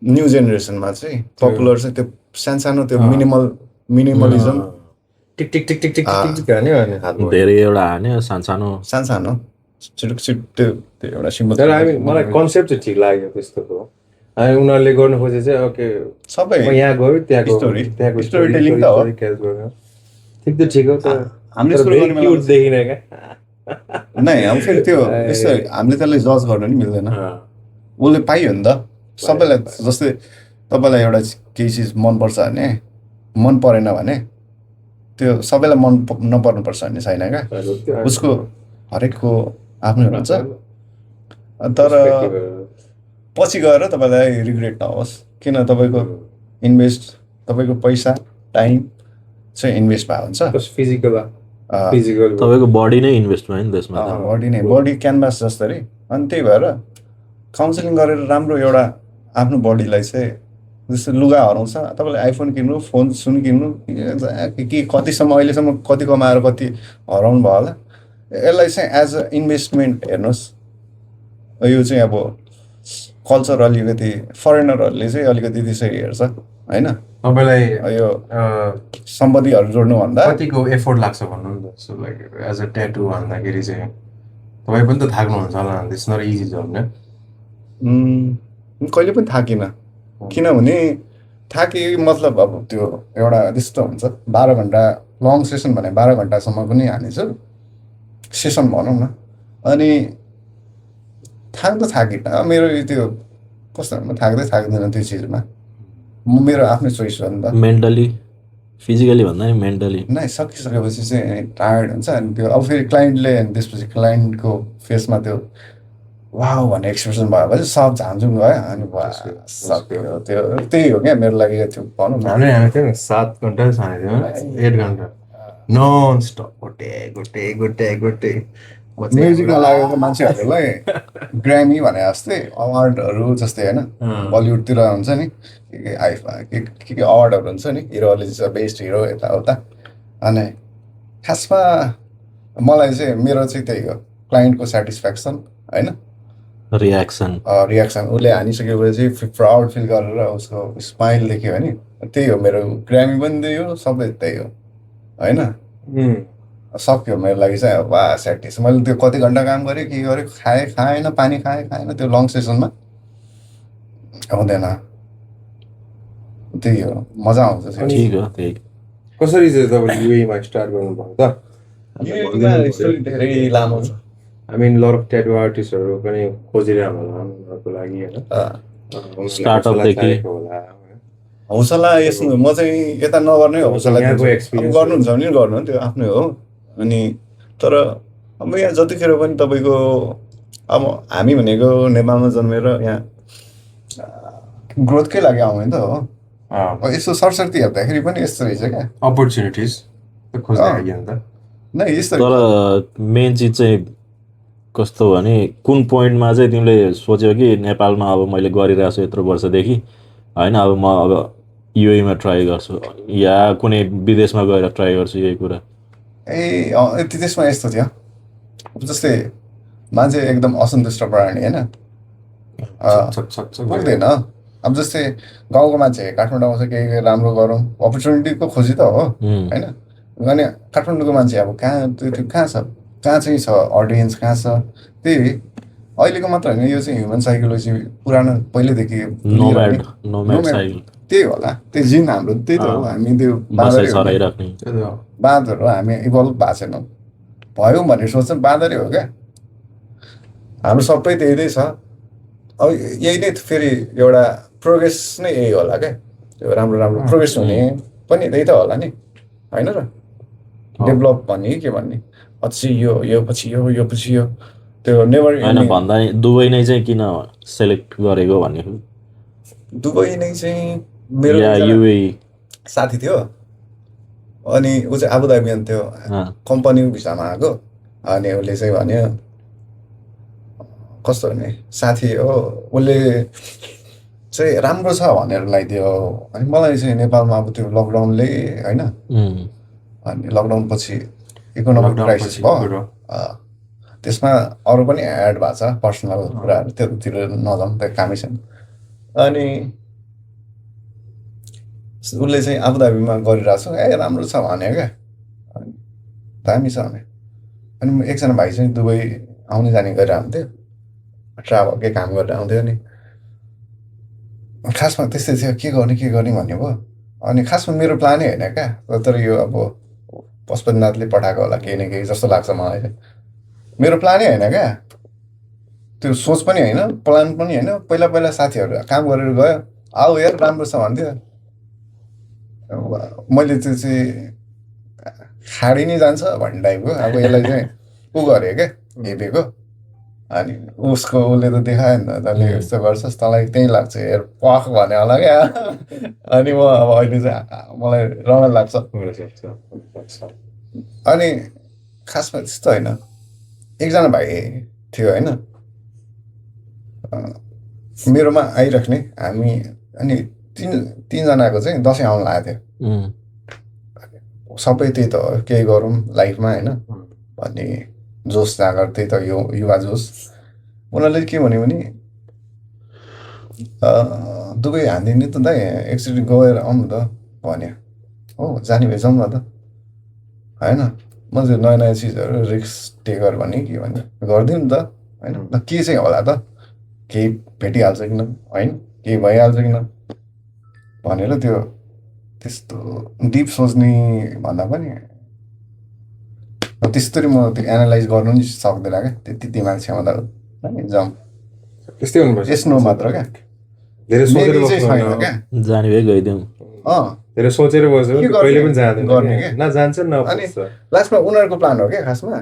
न्यू जेनेरेसनमा चाहिँ पपुलर चाहिँ त्यो सानो त्यो मिनिमलिजम, टिक टिक टिक टिक टिक टिक हान्यो अनि हातमा धेरै एउटा हान्यो, सानो छिटो त्यो एउटा सिम्बल। तर मलाई कन्सेप्ट चाहिँ ठिक लाग्यो त्यस्तोको। अनि उनीहरूले गर्नु खोजे चाहिँ ओके सबै यहाँ गयो त्यहाँको स्टोरी टेलिङ त हो, ठिक त ठिक हो। तर हामीले क्युट देखिन क्या नै। अब फेरि त्यो यस्तो हामीले त्यसलाई जज गर्न नि मिल्दैन, उसले पाइयो नि त सबैलाई। जस्तै तपाईँलाई एउटा केही चिज मनपर्छ भने, मन परेन भने त्यो सबैलाई मन नपर्नुपर्छ भन्ने छैन क्या। उसको हरेकको आफ्नै हुन्छ। तर पछि गएर तपाईँलाई रिग्रेट नहोस्, किन तपाईँको तपाईँको पैसा टाइम चाहिँ इन्भेस्ट भएको हुन्छ। फिजिकल तपाईँको बडी नै इन्भेस्ट भयो नि त्यसमा। बडी क्यानभास जस्तै। अनि त्यही भएर काउन्सिलिङ गरेर राम्रो एउटा आफ्नो बडीलाई चाहिँ, जस्तो लुगा हराउँछ, तपाईँले आइफोन किन्नु, फोन किन्नु, के कतिसम्म अहिलेसम्म कति कमाएर कति हराउनु भयो होला, यसलाई चाहिँ एज अ इन्भेस्टमेन्ट हेर्नुहोस्। यो चाहिँ अब कल्चर अलिकति फरेनरहरूले चाहिँ अलिकति त्यसरी हेर्छ होइन। तपाईँलाई यो सम्पत्तिहरू जोड्नुभन्दा कतिको एफोर्ट लाग्छ भन्नु नि त। So like as a tattoo भन्दाखेरि चाहिँ तपाईँ पनि त थाक्नुहुन्छ होला, इट्स नट इजी जब नि। कहिले पनि थाकिनँ, किनभने थाके मतलब अब त्यो एउटा त्यस्तो हुन्छ 12 घन्टा लङ सेसन भने 12 घन्टासम्म पनि हानेछु सेसन भनौँ न। अनि थाकिनँ, मेरो त्यो कस्तो थाक्दैन त्यो चिजमा। मेरो आफ्नै चोइस हो नि त। मेन्टली फिजिकली भन्दा नि मेन्टली नै सकिसकेपछि चाहिँ टायर्ड हुन्छ। अनि त्यो अब फेरि क्लाइन्टले, अनि त्यसपछि क्लाइन्टको फेसमा त्यो वाउ भन्ने एक्सप्रेसन भएपछि सब झामझुम गयो अनि सक्यो त्यो त्यही हो क्या मेरो लागि त्यो भनौँ न हामीले हानेको थियो नि 7 घन्टा हानेको थियो 8 घन्टा नन स्टप गोटे म चाहिँ म्युजिकमा लागेको मान्छेहरूलाई ग्रामी भने जस्तै अवार्डहरू जस्तै होइन बलिउडतिर हुन्छ नि के अवार्डहरू हुन्छ नि हिरोहरूले चाहिँ बेस्ट हिरो यताउता अनि खासमा मलाई चाहिँ मेरो चाहिँ त्यही हो क्लाइन्टको सेटिस्फ्याक्सन होइन रियाक्सन रियाक्सन उसले हानिसकेपछि प्राउड फिल गरेर उसको स्माइल देख्यो भने त्यही हो मेरो ग्रामी पनि त्यही हो सबै त्यही हो होइन सक्यो मेरो लागि चाहिँ अब वा सेटिस मैले त्यो कति घन्टा काम गरेँ के गरेँ खाएन पानी खाएन त्यो लङ सेसनमा हुँदैन त्यही हो मजा आउँछ त्यो। ठिक हो त्यही कसरी चाहिँ तपाईँले युएमा स्टार्ट गर्नुभयो त धेरै लामो छ I mean lot of tattoo आर्टिस्टहरू पनि खोजिरहनु होला उनीहरूको लागि होइन स्टार्टअपदेखि हौसला यसमा म चाहिँ यता नगर्ने हौसला यहाँको दिन्छु। experience अब गर्नुहुन्छ भने गर्नु त्यो आफ्नै हो अनि तर अब यहाँ जतिखेर पनि तपाईँको अब हामी भनेको नेपालमा जन्मेर यहाँ ग्रोथकै लागि आउने त हो अब यस्तो सरसर्ती हेर्दाखेरि पनि यस्तो रहेछ क्या अपर्च्युनिटिज खोज्दै आइयो नि त नै यस्तो तर मेन चिज चाहिँ कस्तो भने कुन पोइन्टमा चाहिँ तिमीले सोच्यौ कि नेपालमा अब मैले गरिरहेको छु यत्रो वर्षदेखि होइन अब म अब युएमा ट्राई गर्छु या कुनै विदेशमा गएर ट्राई गर्छु यही कुरा त्यसमा यस्तो थियो जस्तै मान्छे एकदम असन्तुष्ट प्राणी होइन पुग्दैन अब जस्तै गाउँको मान्छे काठमाडौँ आउँछ केही राम्रो गरौँ अपर्च्युनिटीको खोजी त हो होइन अनि काठमाडौँको मान्छे अब कहाँ त्यो कहाँ छ कहाँ चाहिँ छ अडियन्स कहाँ छ त्यही अहिलेको मात्र होइन यो चाहिँ ह्युमन साइकोलोजी पुरानो पहिल्यैदेखि नोम्याड साइकल त्यही होला त्यो जिन हाम्रो त्यही त हो हामी त्यो बसाइ सराइराख्ने बाँदर हो हामी इभल्भ भएको छैनौँ भयौँ भन्ने सोच चाहिँ बाँदरै हो क्या हाम्रो सबै त्यही छ अब यही नै फेरि एउटा प्रोग्रेस नै यही होला क्या त्यो राम्रो राम्रो प्रोग्रेस हुने पनि त्यही त होला नि होइन र डेभलप भन्ने के भन्ने अझै यो पछि यो पछि यो त्यो नेभर होइन भन्दा दुबई नै चाहिँ किन सेलेक्ट गरेको भन्ने दुबई नै चाहिँ मेरो या युए साथी थियो अनि ऊ चाहिँ आबुधाबी थियो कम्पनीको भिसामा आएको अनि उसले चाहिँ भन्यो कस्तो भने साथी हो उसले चाहिँ राम्रो छ भनेर लगाइदियो अनि मलाई चाहिँ नेपालमा अब त्यो लकडाउनले होइन अनि लकडाउन पछि इकोनोमिक क्राइसिस भयो त्यसमा अरू पनि एड भएको छ पर्सनल कुराहरू त्योतिर नजाउँ त्यो कामै छैन अनि उसले चाहिँ आबुधाबीमा गरिरहेको छु राम्रो छ भने क्या अनि दामी छ भने अनि एकजना भाइ चाहिँ दुबई आउने जाने गरेर आउँथ्यो ट्राभलकै काम गरेर आउँथ्यो नि खासमा त्यस्तै थियो के गर्ने भन्ने भयो अनि खासमा मेरो प्लानै होइन क्या तर यो अब पशुपतिनाथले पठाएको होला केही न केही जस्तो लाग्छ मलाई चाहिँ मेरो प्लानै होइन क्या त्यो सोच पनि होइन प्लान पनि होइन पहिला साथीहरू काम गरेर गयो आऊ यार राम्रो छ भन्थ्यो मैले त्यो चाहिँ खाडी नै जान्छ भन्ने टाइपको अब यसलाई चाहिँ ऊ गरेँ क्या हेपेको अनि उसले त देखायो नि त तैँले यस्तो गर्छस् तँलाई त्यही लाग्छ हेर पख भने होला क्या अनि म अब अहिले चाहिँ मलाई रमाइलो लाग्छ अनि खासमा त्यस्तो होइन एकजना भाइ थियो होइन मेरोमा आइराख्ने हामी अनि तिनजनाको चाहिँ दसैँ आउनु लागेको थियो सबै त्यही त हो केही गरौँ लाइफमा होइन भन्ने जोस जागर त्यही त यो युवा जोस उनीहरूले के भन्यो भने दुबई हानिदिने त दाइ एकचोटि गएर आउनु त भन्यो हो जाने भए जाउँ न त होइन म चाहिँ नयाँ चिजहरू रिक्स टेकर भने के भन्यो गरिदिउँ नि त होइन के चाहिँ होला त केही भेटिहाल्छ किन होइन केही भइहाल्छ किन भनेर त्यो त्यस्तो डिप सोच्ने भन्दा पनि त्यस्तरी म त्यो एनालाइज गर्नु नि सक्दैन क्या त्यति दिमाग क्षमता जाउँ त्यस्तै हुनुपर्छ यस्तो मात्र क्या धेरै सोचेर छैन क्या जाने भए गइदिउँ धेरै सोचेर बस्यो कहिले पनि जाँदैन गर्ने क्या न जान्छ न अनि लास्टमा उनीहरूको प्लान हो क्या खासमा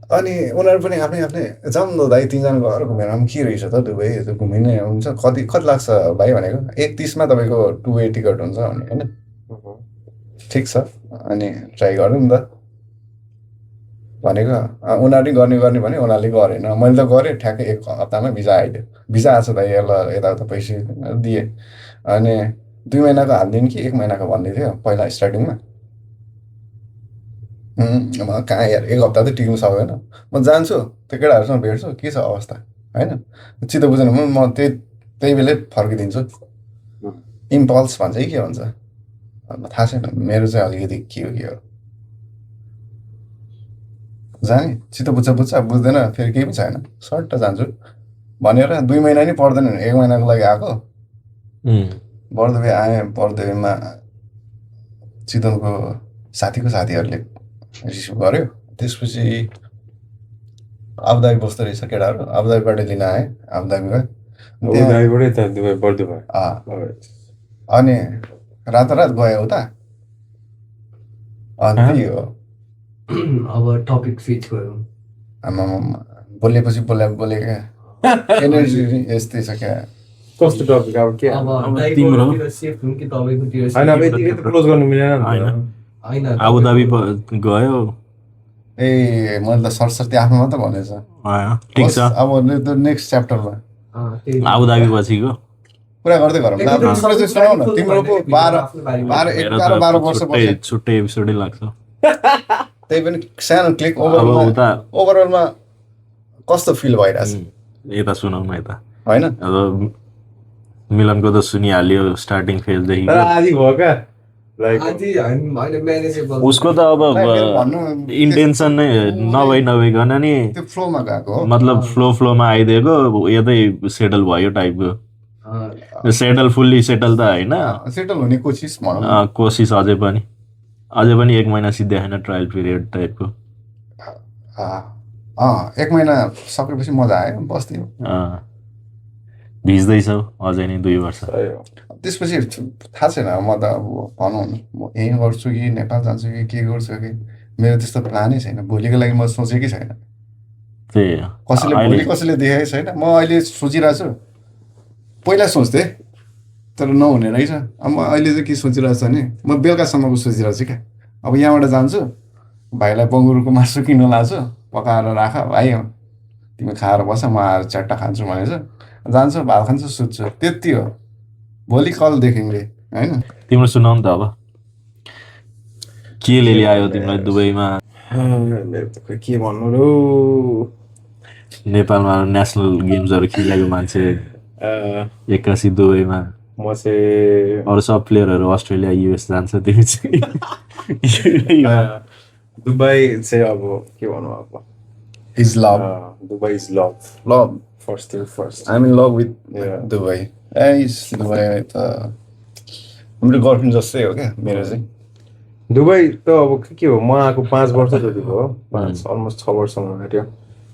अनि उनीहरू पनि आफ्नै आफ्नै जाउँ न दाइ 3जना गएर घुमेर आउँ के रहेछ त दुबई घुमिने हुन्छ कति कति लाग्छ भाइ भनेको 130मा तपाईँको 2 वे टिकट हुन्छ भने होइन ठिक छ अनि ट्राई गरौँ नि त भनेको उनीहरूले गर्ने भने उनीहरूले गरेन मैले त गरेँ ठ्याक्कै 1 हप्तामा भिजा आइदियो भिजा आएको छ दाइ ल यताउता पैसा दिएँ अनि 2 महिनाको हालिदिउँ कि 1 महिनाको भन्दै थियो पहिला स्टार्टिङमा कहाँ यार 1 हप्ता त टिक्नु सक्दैन म जान्छु त्यो केटाहरूसँग भेट्छु के छ अवस्था होइन चित्त बुझेन भने म त्यही बेलै फर्किदिन्छु इम्पल्स भन्छ कि के भन्छ थाहा छैन मेरो चाहिँ अलिकति के हो जाने चित्त बुझ्छ बुझ्दैन फेरि केही पनि छैन सर्ट जान्छु भनेर 2 महिना नि पर्दैन 1 महिनाको लागि आएको बर्दुबे आएँ बर्दुबेमा चितवनको साथीको साथीहरूले रिसिभ गर्यो त्यसपछि आबुधाबी बस्दो रहेछ केटाहरू आबुधाबीबाट लिन आएँ आबुधाबी गएँ अनि रातारात गयो उता अनि त्यही हो अब टपिक स्विच गरौँ आमामा बोलेपछि बोलेका एनर्जी यस्तै छ क्या कस्तो टपिक अब के अब तिम्रो? दाइकोतिर शिफ्ट हुँ कि तपाईँकोतिर shift होइन अब हुँ? यतिकै त क्लोज गर्नु मिलेन नि त। होइन आबुधाबी गयो ए मैले त सरस्वती आफ्नो मात्रै भनेछ ठिक छ अब नेक्स्ट च्याप्टरमा त्यही आबुधाबी पछिको कुरा गर्दै गरौँ ल अब तिम्रो चाहिँ सुनाउ न तिम्रो पो 12 वर्ष पछि छुट्टै एपिसोडै लाग्छ त्यही पनि सानो क्लिक अब उता ओभरअलमा कस्तो फिल भइरहेछ यता सुनाउ न यता होइन अब मिलनको त सुनिहाल्यो स्टार्टिङ फेजदेखि तर आदि भयो क्या लाइक मैले म्यानेजेबल उसको त अब भन्नु इन्टेन्सन नै नभइकन नि त्यो फ्लोमा गएको हो मतलब फ्लोमा आइदिएको यतै सेटल भयो टाइपको सेटल फुल्ली सेटल त होइन सेटल हुने कोसिस भनौँ न। कोसिस अझै पनि 1 महिना सिद्ध्याएन ट्रायल पिरियड टाइपको 1 महिना सकेपछि मजा आयो बस्थ्यो भिज्दैछौ अझै नै 2 वर्ष त्यसपछि थाहा छैन म त अब भनौँ न म यहीँ गर्छु कि नेपाल जान्छु कि के गर्छु कि मेरो त्यस्तो प्लानै छैन भोलिको लागि म सोचेकै छैन त्यही हो। कसैले भोलि कसैले देखेकै छैन म अहिले सोचिरहेको छु पहिला सोच्थेँ तर नहुने रहेछ अब म अहिले चाहिँ के सोचिरहेको छु भने म बेलुकासम्मको सोचिरहेको छु क्या अब यहाँबाट जान्छु भाइलाई बङ्गुरको मासु किन्नु लान्छु पकाएर राख भाइ तिमी खाएर बस म आएर च्याट्टा खान्छु भनेछ जान्छु भात खान्छु सुत्छु त्यति हो भोलि कल देखेँगे होइन तिम्रो सुनाउ नि त अब के ल्यायो तिमीलाई दुबईमा के भन्नु र नेपालमा नेसनल गेम्सहरू खेलेको मान्छे 81 दुबईमा म चाहिँ अरू सब प्लेयरहरू अस्ट्रेलिया युएस जान्छ तिमी चाहिँ दुबई चाहिँ अब के भनौँ अब is love Dubai is love love first thing first I in love with Yeah. Dubai Dubai त हाम्रो गर्लफ्रेन्ड जस्तै हो क्या मेरो चाहिँ दुबई त अब के हो म आएको 5 वर्ष जति भयो अलमोस्ट 6 वर्ष हुन आँट्यो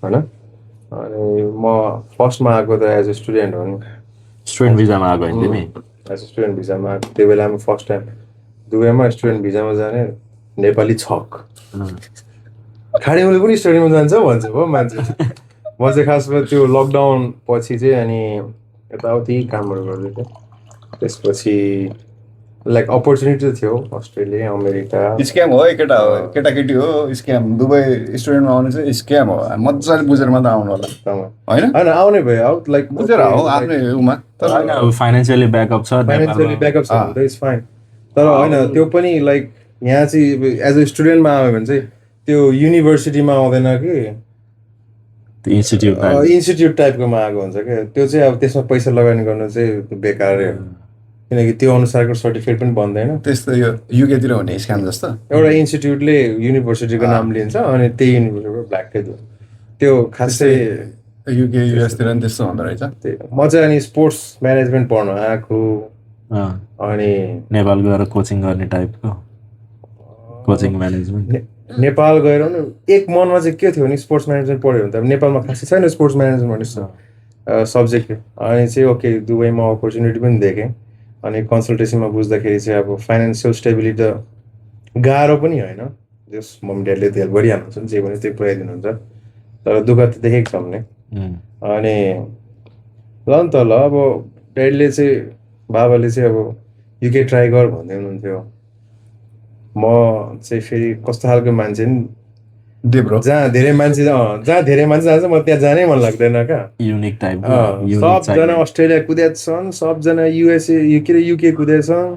होइन अनि म फर्स्टमा आएको त एज अ स्टुडेन्ट हो नि स्टुडेन्ट भिजामा आएको होइन तिमी एज अ स्टुडेन्ट भिजामा आएको त्यो बेलामा फर्स्ट टाइम दुबईमा स्टुडेन्ट भिजामा जाने नेपाली छक खाडीमुले पनि स्टडीमा जान्छ भन्छ भयो मान्छे म चाहिँ खासमा त्यो लकडाउन पछि चाहिँ अनि यताउति कामहरू गर्दै थिएँ त्यसपछि लाइक अपर्च्युनिटी त थियो अस्ट्रेलिया अमेरिका स्क्याम हो है केटाकेटी हो स्क्याम दुबई स्टुडेन्टमा आउने चाहिँ स्क्याम हो मजाले बुझेर मात्रै आउनु होला होइन होइन आउने भयो आउट लाइक बुझेर हो आफ्नै उमा तर फाइनेन्सियली ब्याकअप छ फाइनेन्सियली ब्याकअप छ भने त इट्स फाइन तर होइन त्यो पनि लाइक यहाँ चाहिँ एज अ स्टुडेन्टमा आयो भने चाहिँ त्यो युनिभर्सिटीमा आउँदैन कि इन्स्टिट्युट टाइपकोमा आएको हुन्छ क्या त्यो चाहिँ अब त्यसमा पैसा लगानी गर्नु चाहिँ बेकारै हो किनकि त्यो अनुसारको सर्टिफिकेट पनि बन्दैन त्यस्तो यो युकेतिर हुने स्क्याम जस्तो एउटा इन्स्टिट्युटले युनिभर्सिटीको नाम लिन्छ अनि त्यही युनिभर्सिटीको ब्ल्याकै त्यो खासै युके युएसतिर पनि त्यस्तो हुँदो रहेछ त्यही म चाहिँ अनि स्पोर्ट्स म्यानेजमेन्ट पढ्नु आएको अनि नेपाल गएर कोचिङ गर्ने टाइपको कोचिङ म्यानेजमेन्ट नेपाल गएर नि एक मनमा चाहिँ के थियो भने स्पोर्ट्स म्यानेजमेन्ट पढ्यो भने त नेपालमा खासै छैन स्पोर्ट्स म्यानेजमेन्ट भन्ने सब्जेक्ट अनि चाहिँ ओके दुबईमा अपर्च्युनिटी पनि देखेँ अनि कन्सल्टेसीमा बुझ्दाखेरि चाहिँ अब फाइनेन्सियल स्टेबिलिटी त गाह्रो पनि होइन जस मम्मी ड्याडले त हेल्प गरिहाल्नुहुन्छ नि जे भने त्यो पुऱ्याइदिनुहुन्छ तर दुःख त देखेको छ भने अनि ल नि त ल अब ड्याडीले चाहिँ बाबाले चाहिँ अब युके ट्राई गर भन्दै हुनुहुन्थ्यो म चाहिँ फेरि कस्तो खालको मान्छे नि ब्रो जहाँ धेरै मान्छे जान्छ म त्यहाँ जानै मन लाग्दैन क्या युनिक टाइप सबजना अस्ट्रेलिया कुदेका छन् सबजना युके कुदेका छन्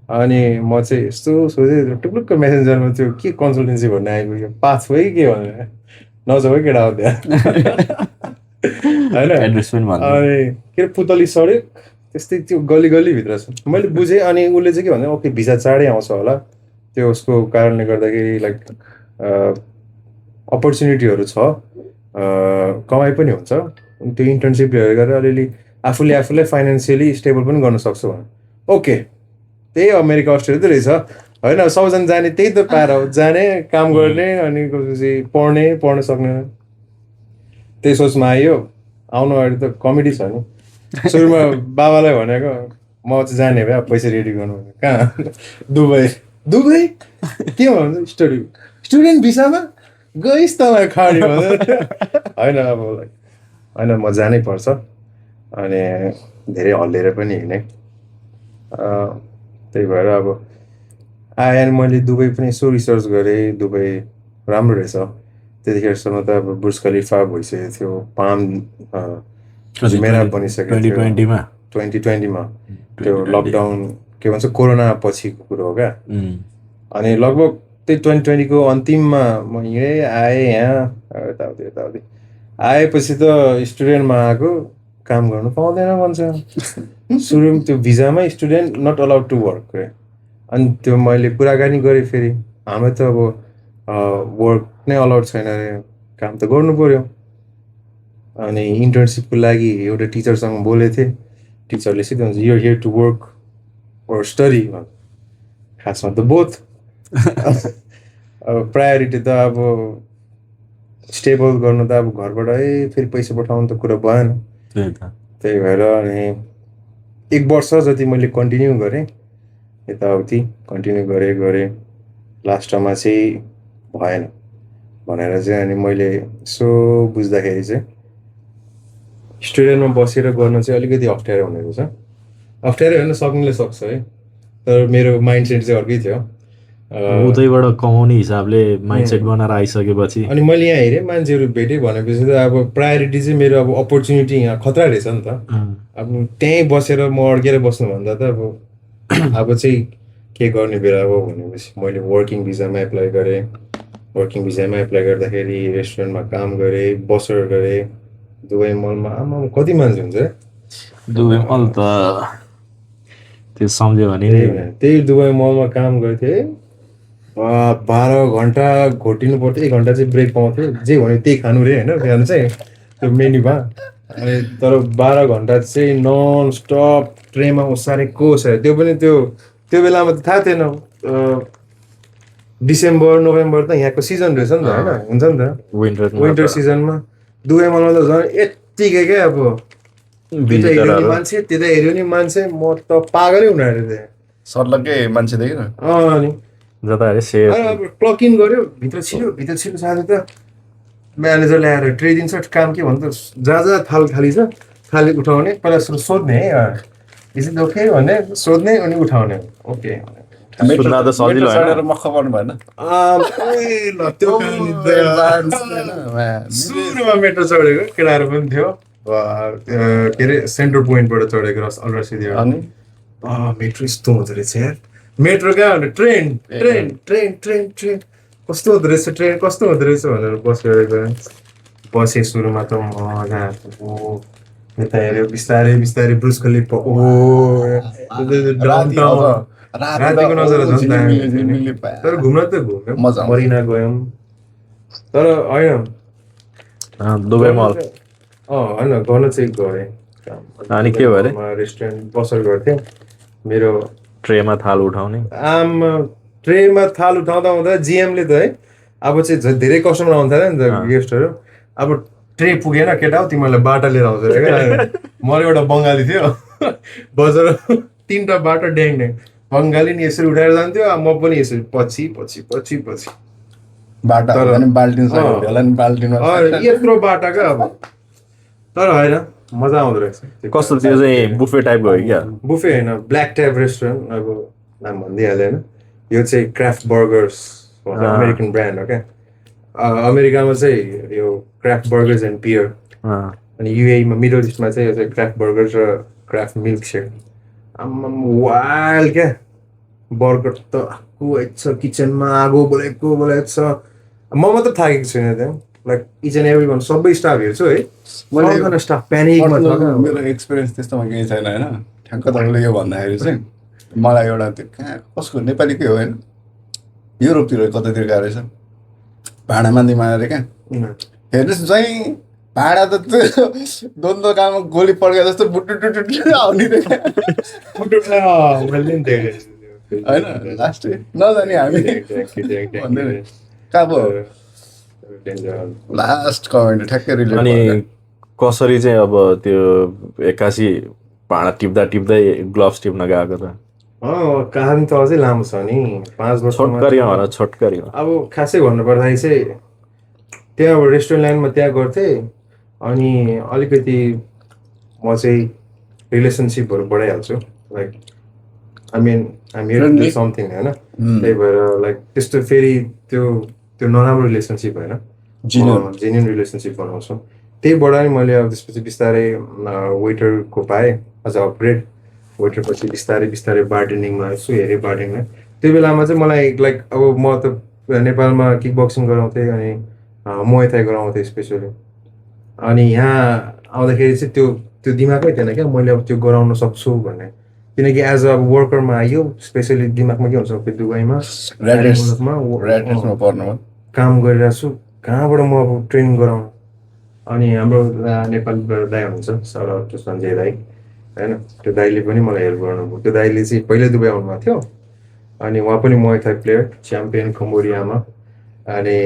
अनि म चाहिँ यस्तो सोधेँ टुक्लुक्क मेसेन्जरमा त्यो के कन्सल्टेन्सी भन्ने आइपुग्यो पास भयो कि के भनेर नजाऊ है केटा हो त्यहाँ होइन अनि के अरे पुतली सडक त्यस्तै त्यो गलीभित्र छ मैले बुझेँ अनि उसले चाहिँ के भन्दा ओके भिजा चाँडै आउँछ होला त्यो उसको कारणले गर्दाखेरि लाइक अपर्च्युनिटीहरू छ कमाइ पनि हुन्छ त्यो इन्टर्नसिपहरू गरेर अलिअलि आफूलाई फाइनेन्सियली स्टेबल पनि गर्न सक्छु भने ओके त्यही अमेरिका अस्ट्रेलिया त रहेछ होइन सबैजना जाने त्यही त पारा हो जाने काम गर्ने अनि पढ्न सक्ने त्यही सोचमा आयो आउनु अगाडि त कमेडी छ नि सुरुमा बाबालाई भनेको म चाहिँ जाने भए पैसा रेडी गर्नु भने कहाँ दुबई के भन्छ स्टुडेन्ट भिसामा गइस् तपाईँ खाडी होइन अब होइन म जानै पर्छ अनि धेरै हल्लिएर पनि हिँडेँ त्यही भएर अब आएँ अनि मैले दुबई पनि यसो रिसर्च गरेँ दुबई राम्रो रहेछ त्यतिखेरसम्म त अब बुर्ज खलिफा भइसकेको थियो पाम जुमेरा बनिसकेको थियो 2020मा त्यो लकडाउन के भन्छ कोरोना पछिको कुरो हो क्या अनि लगभग त्यही 2020को अन्तिममा म हिँडेँ आएँ यहाँ यताउति आएपछि त स्टुडेन्टमा आएको काम गर्नु पाउँदैन भन्छ सुरुमा त्यो भिजामै student not allowed to work रे अनि त्यो मैले कुराकानी गरेँ फेरि हाम्रो त अब वर्क नै अलाउड छैन अरे काम त गर्नु पर्यो अनि इन्टर्नसिपको लागि एउटा टिचरसँग बोलेको थिएँ टिचरले सिधै भन्छ you are here to work or study खासमा त बोथ अब प्रायोरिटी त अब स्टेबल गर्नु त अब घरबाटै फेरि पैसा पठाउनु त कुरा भएन त्यही भएर अनि 1 वर्ष जति मैले कन्टिन्यू गरेँ यताउति कन्टिन्यू गरेँ लास्टमा चाहिँ भएन भनेर चाहिँ अनि मैले यसो बुझ्दाखेरि चाहिँ स्टुडेन्टमा बसेर गर्न चाहिँ अलिकति अप्ठ्यारो हुने रहेछ अप्ठ्यारो होइन सक्नेले सक्छ है तर मेरो माइन्डसेट चाहिँ अर्कै थियो उतैबाट कमाउने हिसाबले माइन्डसेट बनाएर आइसकेपछि अनि मैले यहाँ हेरेँ मान्छेहरू भेटेँ भनेपछि त अब प्रायोरिटी चाहिँ मेरो अब अपर्च्युनिटी यहाँ खतरा रहेछ नि त अब त्यहीँ बसेर म अड्केर बस्नुभन्दा त अब चाहिँ के गर्ने बेला हो भनेपछि मैले वर्किङ भिजामा एप्लाई गरेँ वर्किङ भिजामा एप्लाई गर्दाखेरि रेस्टुरेन्टमा काम गरेँ बसर गरेँ दुबई मलमा आमा कति मान्छे हुन्छ दुबई मल त त्यो सम्झ्यो भने त्यही दुबई मलमा काम गर्थेँ 12 घन्टा घोटिनु पर्थ्यो 1 घन्टा चाहिँ ब्रेक पाउँथ्यो जे भन्यो त्यही खानु रे होइन बिहान चाहिँ त्यो मेन्युमा अनि तर 12 घन्टा चाहिँ नन स्टप ट्रेनमा ओसारेको त्यो पनि त्यो बेलामा त थाहा थिएन डिसेम्बर नोभेम्बर त यहाँको सिजन रहेछ नि त होइन हुन्छ नि त विन्टर सिजनमा दुबई मलमा त झन् यत्तिकै क्या अब त्यता हेऱ्यो नि मान्छे म त पागलै हुन आँटेको थिएँ सर्लकै मान्छे देखेन अनि अब क्लक इन गर्यो भित्र छिर्यो साथै त म्यानेजरले आएर ट्रे दिन्छ काम के भन्नु त जहाँ थाली छ थाली उठाउने पहिला सोध्ने है इज इट ओके भने सोध्ने अनि उठाउने ओके मख पर्नु भएन सुरुमा मेट्रो चढेको केटाहरू पनि थियो के अरे सेन्टर पोइन्टबाट चढेको अनि मेट्रो यस्तो हुँदो रहेछ यार मेट्रो कहाँ भने ट्रेन कस्तो हुँदो रहेछ ट्रेन कस्तो हुँदो रहेछ भनेर बसेँ सुरुमा त मजा यता हेऱ्यो बिस्तारै ब्रुज खलिफा रातिको नजारा झन् तर घुम्न त घुम्यो मरिना गयौँ तर होइन दुबई मल होइन गर्न चाहिँ गएँ अनि के भयो रेस्टुरेन्ट बसर गर्थेँ मेरो ट्रेमा थाल उठाउने ट्रेमा थाल उठाउँदा जिएमले त है अब चाहिँ धेरै कस्टमर आउँछ नि त गेस्टहरू अब ट्रे पुगेन केटा हो तिमीहरूलाई बाटा लिएर आउँछ अरे क्या मलाई एउटा बङ्गाली थियो बजार 3टा बाटो ड्याङ बङ्गाली नि यसरी उठाएर जान्थ्यो म पनि यसरी पछि बाटा तर- भने बाल्टिन सक्यो होला नि बाल्टिनमा यत्रो बाटा क्या अब तर होइन मजा आउँदो रहेछ कस्तो त्यो चाहिँ बुफे टाइपको हो क्या बुफे होइन ब्ल्याक ट्याब रेस्टुरेन्ट अब नाम भनिदिइहाल्यो होइन यो चाहिँ क्राफ्ट बर्गर्स अमेरिकन ब्रान्ड हो क्या अमेरिकामा चाहिँ यो क्राफ्ट बर्गर्स एन्ड बियर अनि युएमा मिडल इस्टमा चाहिँ यो चाहिँ क्राफ्ट बर्गर्स र क्राफ्ट मिल्क सेक आम्माम वाइल्ड क्या बर्गर त आएको छ किचनमा आगो बोलेको छ म मात्र थाकेको छुइनँ त्यहाँ like each and every one सबै स्टाफ हेर्छु है सबैजना स्टाफ प्यानिकमा छ क्या मेरो एक्सपिरियन्स त्यस्तोमा केही छैन होइन ठ्याक्क तपाईँले यो भन्दाखेरि चाहिँ मलाई एउटा त्यो कहाँ कसको नेपालीकै हो होइन युरोपतिर कतैतिर गएको रहेछ भाँडा मान्दिमा अरे क्या हेर्नुहोस् चाहिँ भाँडा त त्यो द्वन्द काममा गोली पड्के जस्तो बुटुटुटु आउने होइन लास्ट नजाने हामी कहाँ पो लास्ट कमेन्ट ठ्याक्कै अनि रिलेट कसरी चाहिँ अब त्यो एक्कासी भाँडा टिप्दै ग्लोभ्स टिप्न गएको त कहानी त अझै लामो छ नि 5 वर्ष छोटकरीमा भन छोटकरीमा अब खासै भन्नुपर्दाखेरि चाहिँ त्यहाँ अब रेस्टुरेन्ट लाइनमा त्यहाँ गर्थेँ अनि अलिकति म चाहिँ रिलेसनसिपहरू बढाइहाल्छु like I mean Friendly? Something होइन त्यही भएर लाइक त्यस्तो फेरि त्यो त्यो नराम्रो रिलेसनसिप होइन Genuine. जेन्युन रिलेसनसिप बनाउँछु त्यहीबाट नि मैले अब त्यसपछि बिस्तारै वेटरको पाएँ अझ अपग्रेड वेटर पछि बिस्तारै बिस्तारै बार्टेनिङमा यसो हेरेँ बार्टेनिङमा त्यो बेलामा चाहिँ मलाई लाइक अब म त नेपालमा किक बक्सिङ गराउँथेँ अनि मुay थाई गराउँथेँ स्पेसली अनि यहाँ आउँदाखेरि चाहिँ त्यो दिमागमै थिएन क्या मैले अब त्यो गराउन सक्छु भन्ने किनकि एज अ वर्करमा आयो स्पेसली दिमागमा के हुन्छ दुबईमा रेडमा पर्नु काम गरिरहेको छु कहाँबाट म अब ट्रेनिङ गराउनु अनि हाम्रो नेपालबाट दाइ हुनुहुन्छ सर त्यो सञ्जय दाई होइन त्यो दाइले पनि मलाई हेल्प गर्नुभयो त्यो दाइले चाहिँ पहिल्यै दुबई आउनुभएको थियो अनि उहाँ पनि मुay थाई प्लेयर च्याम्पियन कम्बोडियामा अनि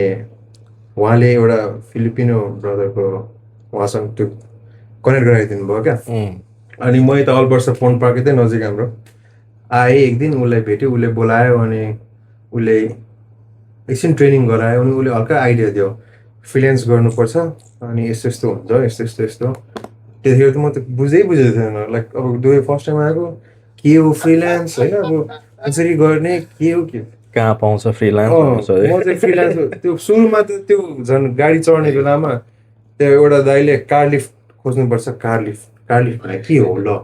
उहाँले एउटा फिलिपिनो ब्रदरको उहाँसँग त्यो कनेक्ट गराइदिनु भयो क्या अनि मैले त अलबर्ष फोन पार्कै थिएँ नजिक हाम्रो आएँ एक दिन उसलाई भेट्यो उसले बोलायो अनि उसले एकछिन ट्रेनिङ गरायो अनि उसले हल्का आइडिया दियो फ्रिल्यान्स गर्नुपर्छ अनि यस्तो यस्तो हुन्छ यस्तो त्यतिखेर त म त बुझेको थिएन लाइक अब दुवै फर्स्ट टाइम आएको के हो फ्रिल्यान्स होइन अब कसरी गर्ने के हो के कहाँ पाउँछ फ्रिल्यान्स म चाहिँ फ्रिल्यान्स त्यो सुरुमा त त्यो झन् गाडी चढ्ने बेलामा त्यो एउटा दाइले कार लिफ्ट खोज्नुपर्छ कार लिफ्ट भने के हो ल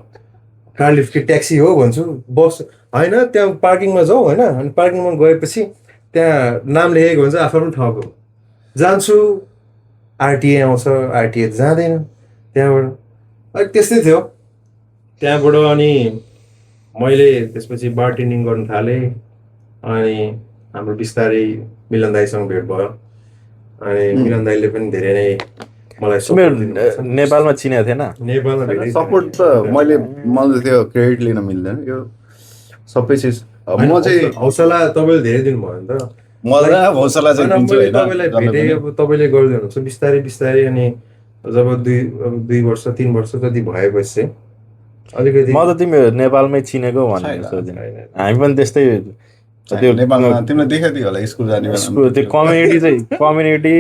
कार लिफ्ट कि ट्याक्सी हो भन्छु बस होइन त्यहाँ पार्किङमा जाउँ होइन अनि पार्किङमा गएपछि त्यहाँ नाम लेखेको हुन्छ आफ्नो ठाउँको जान्छु आरटिए आउँछ आरटिए जाँदैन त्यहाँबाट अलिक त्यस्तै थियो त्यहाँबाट अनि मैले त्यसपछि बार्टेनिङ गर्न थालेँ अनि हाम्रो बिस्तारै मिलन दाईसँग भेट भयो अनि मिलन दाईले पनि धेरै नै मलाई support दिनुभएको छ। नेपालमा चिनेको थिएन नेपालमा धेरै सपोर्ट त मैले त्यो क्रेडिट लिन मिल्दैन यो सबै चिज अब म चाहिँ हौसला तपाईँले धेरै दिनुभयो नि त मलाई हौसला चाहिँ होइन, दिन्छु मैले होइन तपाईँलाई भेटेँ अब तपाईँले गर्दै हुनुहुन्छ बिस्तारै बिस्तारै अनि जब 2 वर्ष 3 वर्ष जति भएपछि चाहिँ अलिकति म त तिमी नेपालमै चिनेको भन्ने सोचेँ हामी पनि त्यस्तै त्यो नेपालमा तिमीलाई देखाइदियो होला स्कुल जाने बेलामा। त्यो कम्युनिटी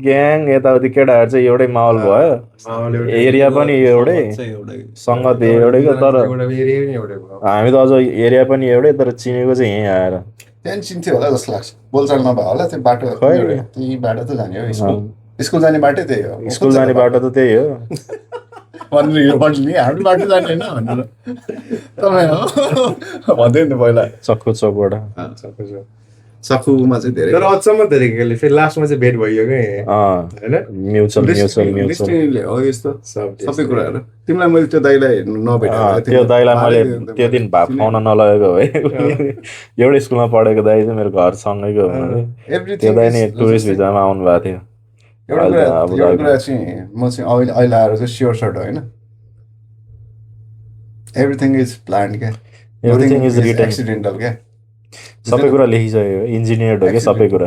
ग्याङ यताउति केटाहरू चाहिँ एउटै माहौल भयो एरिया पनि एउटै सङ्गत एउटैको तर एउटा एरिया पनि एउटै भयो हामी त अझ एरिया पनि एउटै तर चिनेको चाहिँ यहीँ आएर त्यहाँदेखि चिन्थ्यो होला जस्तो लाग्छ बोलचाल नभए होला त्यो बाटो खै। त्यही बाटो त जाने हो स्कुल जाने बाटो त्यही हो स्कुल जाने बाटो त त्यही हो भनेर यो भन्नु नि हाम्रो बाटो जाने होइन भनेर तपाईँ हो भन्दै नि पहिला चक्कु चोकबाट सकुमा चाहिँ धेरै तर अचम्म तरिकाले फेरि लास्टमा चाहिँ भेट भइयो क्या होइन म्युचुअल डिस्टिनीले हो यस्तो सब सबै कुराहरू तिमीलाई मैले त्यो दाइलाई नभेटेँ त्यो दाइलाई मैले त्यो दिन भात खुवाउन नलगेको है एउटै स्कुलमा पढेको दाइ चाहिँ मेरो घर सँगैको त्यो दाइ नि टुरिस्ट भिजामा आउनु भएको थियो एउटा कुरा चाहिँ म चाहिँ अहिले आएर चाहिँ स्योर सर्ट होइन एभ्रिथिङ इज प्लान्ड क्या Everything is written. एक्सिडेन्टल क्या सबै कुरा लेखिसक्यो इन्जिनियर्ड हो कि सबै कुरा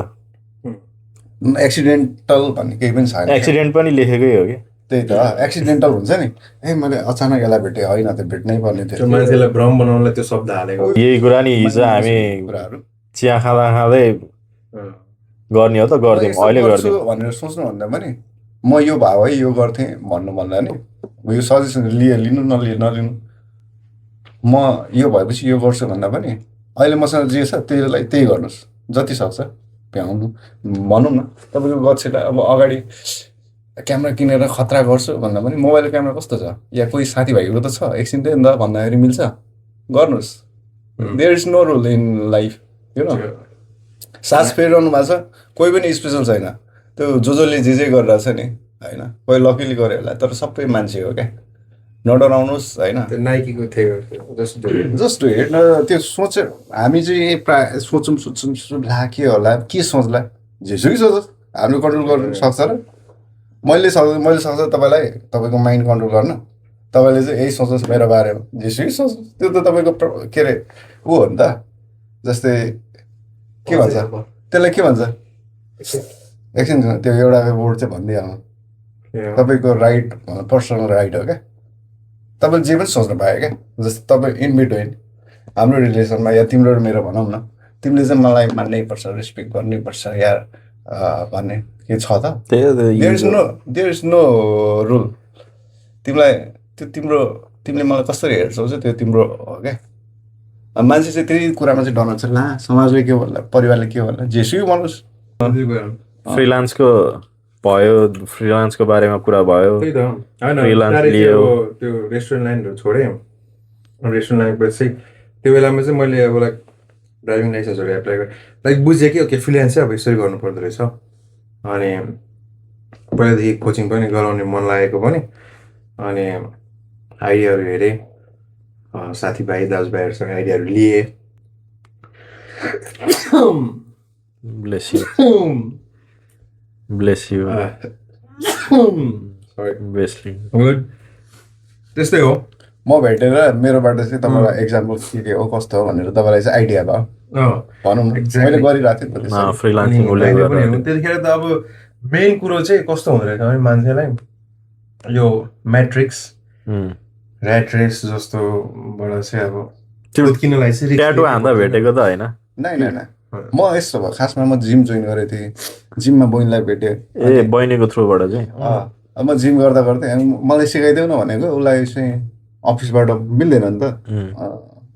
एक्सिडेन्टल भन्ने केही पनि छैन एक्सिडेन्ट पनि लेखेकै हो कि त्यही त एक्सिडेन्टल हुन्छ नि ए मैले अचानक यसलाई भेटेँ होइन त भेट्नै पर्ने त्यो थियो मान्छेलाई भ्रम बनाउनलाई त्यो शब्द हालेको यही कुरा नि हिजो हामी कुराहरू चिया खाँदा खाँदै गर्ने हो त म गरिदिउँ यस्तो अहिले गर्छु गरिदिउँ भनेर सोच्नुभन्दा पनि म यो भाउ है यो गर्थेँ भन्नुभन्दा नि म यो सजेसन लिनु नलिनु म यो भएपछि यो गर्छु भन्दा पनि अहिले मसँग जे छ त्यसलाई त्यही गर्नुहोस् जति सक्छ भ्याउनु भनौँ न तपाईँको गच्छेलाई अब अगाडि क्यामेरा किनेर खतरा गर्छु भन्दा पनि मोबाइल क्यामेरा कस्तो छ या कोही साथीभाइको त छ एकछिन त्यही त भन्दाखेरि मिल्छ गर्नुहोस् there is no rule in life you know सास फेरिरहनु भएको छ कोही पनि स्पेसल छैन त्यो जसले जे गरिरहेछ नि होइन कोही लकिली गरेहरूलाई तर सबै मान्छे हो क्या नडराउनुहोस् होइन त्यो नाइकीको थियो जस्ट हेर्न त्यो सोच हामी चाहिँ प्रायः सोच्छौँ ला के होला के सोच्ला जेसुकै सोच हामीले कन्ट्रोल गर्नु सक्छ र मैले सक्छ तपाईँलाई तपाईँको माइन्ड कन्ट्रोल गर्न तपाईँले चाहिँ यही सोच्नुहोस् मेरो बारेमा जेसुकै सोच त्यो त तपाईँको के अरे ऊ हो नि त जस्तै के भन्छ त्यसलाई के भन्छ एकछिन त्यो एउटा वर्ड चाहिँ भनिदिइहाल्नु तपाईँको राइट पर्सनल राइट हो क्या तपाईँले जे पनि सोच्नु पायो क्या जस्तै तपाईँ इन बिट्विन हाम्रो रिलेसनमा या तिम्रो र मेरो भनौँ न तिमीले चाहिँ मलाई मान्नै पर्छ रेस्पेक्ट गर्नै पर्छ या भन्ने के छ त देयर इज नो रुल तिमीलाई त्यो तिमीले मलाई कसरी हेर्छौ चाहिँ त्यो तिम्रो हो क्या मान्छे चाहिँ त्यही कुरामा चाहिँ डराउँछ ला समाजले के भन्ला परिवारले के भन्ला जेसुकै भन्नुहोस् फ्रिलान्सको भयो फ्रिलान्सको बारेमा कुरा भयो त्यही त होइन Freelance बिस्तारै चाहिँ लियो। अब त्यो रेस्टुरेन्ट लाइनहरू छोडेँ रेस्टुरेन्ट लाइनपछि त्यो बेलामा चाहिँ मैले अब लाइक ड्राइभिङ लाइसेन्सहरू एप्लाई गरेँ लाइक बुझेँ कि ओके फ्रिलान्स चाहिँ अब यसरी गर्नु पर्दो रहेछ अनि पहिलादेखि कोचिङ पनि गराउने मन लागेको पनि अनि आइडियाहरू हेरेँ साथीभाइ दाजुभाइहरूसँग आइडियाहरू लिएँ ब्लेस यु सरी बेसली त्यस्तै हो म भेटेर मेरोबाट चाहिँ तपाईँलाई एक्जाम्पल के हो कस्तो हो भनेर तपाईँलाई चाहिँ आइडिया भयो भनौँ न मैले गरिरहेको थिएँ नि त त्यसरी। फ्रिलान्सिङ अनि उसले अहिले पनि गरेर हो। त्यतिखेर त अब मेन कुरो चाहिँ कस्तो हुँदो रहेछ भने मान्छेलाई यो म्याट्रिक्स ऱ्याट रेस जस्तोबाट चाहिँ अब हुर्किनलाई चाहिँ risk ट्याटु हान्दा लिनुपर्छ। भेटेको त होइन नै म यस्तो भयो खासमा म जिम जोइन गरेको थिएँ जिममा बहिनीलाई भेटेँ ए बहिनीको थ्रुबाट चाहिँ अब म जिम गर्दा गर्दै अनि मलाई सिकाइदेऊ न भनेको उसलाई चाहिँ अफिसबाट मिल्दैन नि त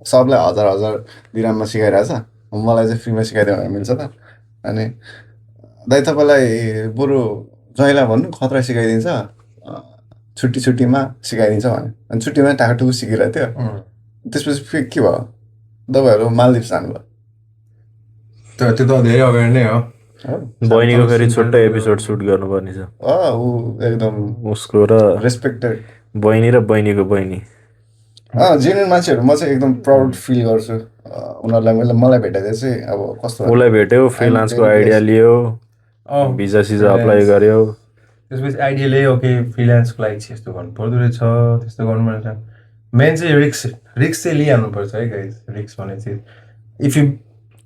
सबलाई हजार हजार दिराममा सिकाइरहेछ मलाई चाहिँ फ्रीमा सिकाइदियो भने मिल्छ त अनि दाइ तपाईँलाई बरु ज्वाइँलाई भन्नु खतरा सिकाइदिन्छ छुट्टीमा सिकाइदिन्छ भने अनि छुट्टीमा टाकटुकु सिकिरहेको थियो त्यसपछि फेरि के भयो तपाईँहरू मालदिप्स जानुभयो त्यो त धेरै अगाडि नै हो बहिनीको फेरि छुट्टै एपिसोड सुट गर्नुपर्ने छ ऊ एकदम उसको र रेस्पेक्टेड बहिनी र बहिनीको बहिनी जेन्युन मान्छेहरू म चाहिँ एकदम प्राउड फिल गर्छु उनीहरूलाई मलाई भेटाइदिए चाहिँ अब कस्तो उसलाई भेट्यो फ्रिलान्सको आइडिया लियो भिजा सिजा अप्लाई गर्यो त्यसपछि आइडिया ल्यायो ओके फ्रिलान्सको लागि चाहिँ यस्तो गर्नु पर्दो रहेछ त्यस्तो गर्नु पर्छ मेन चाहिँ रिक्स चाहिँ लिइहाल्नुपर्छ है गाइस रिक्स भने चाहिँ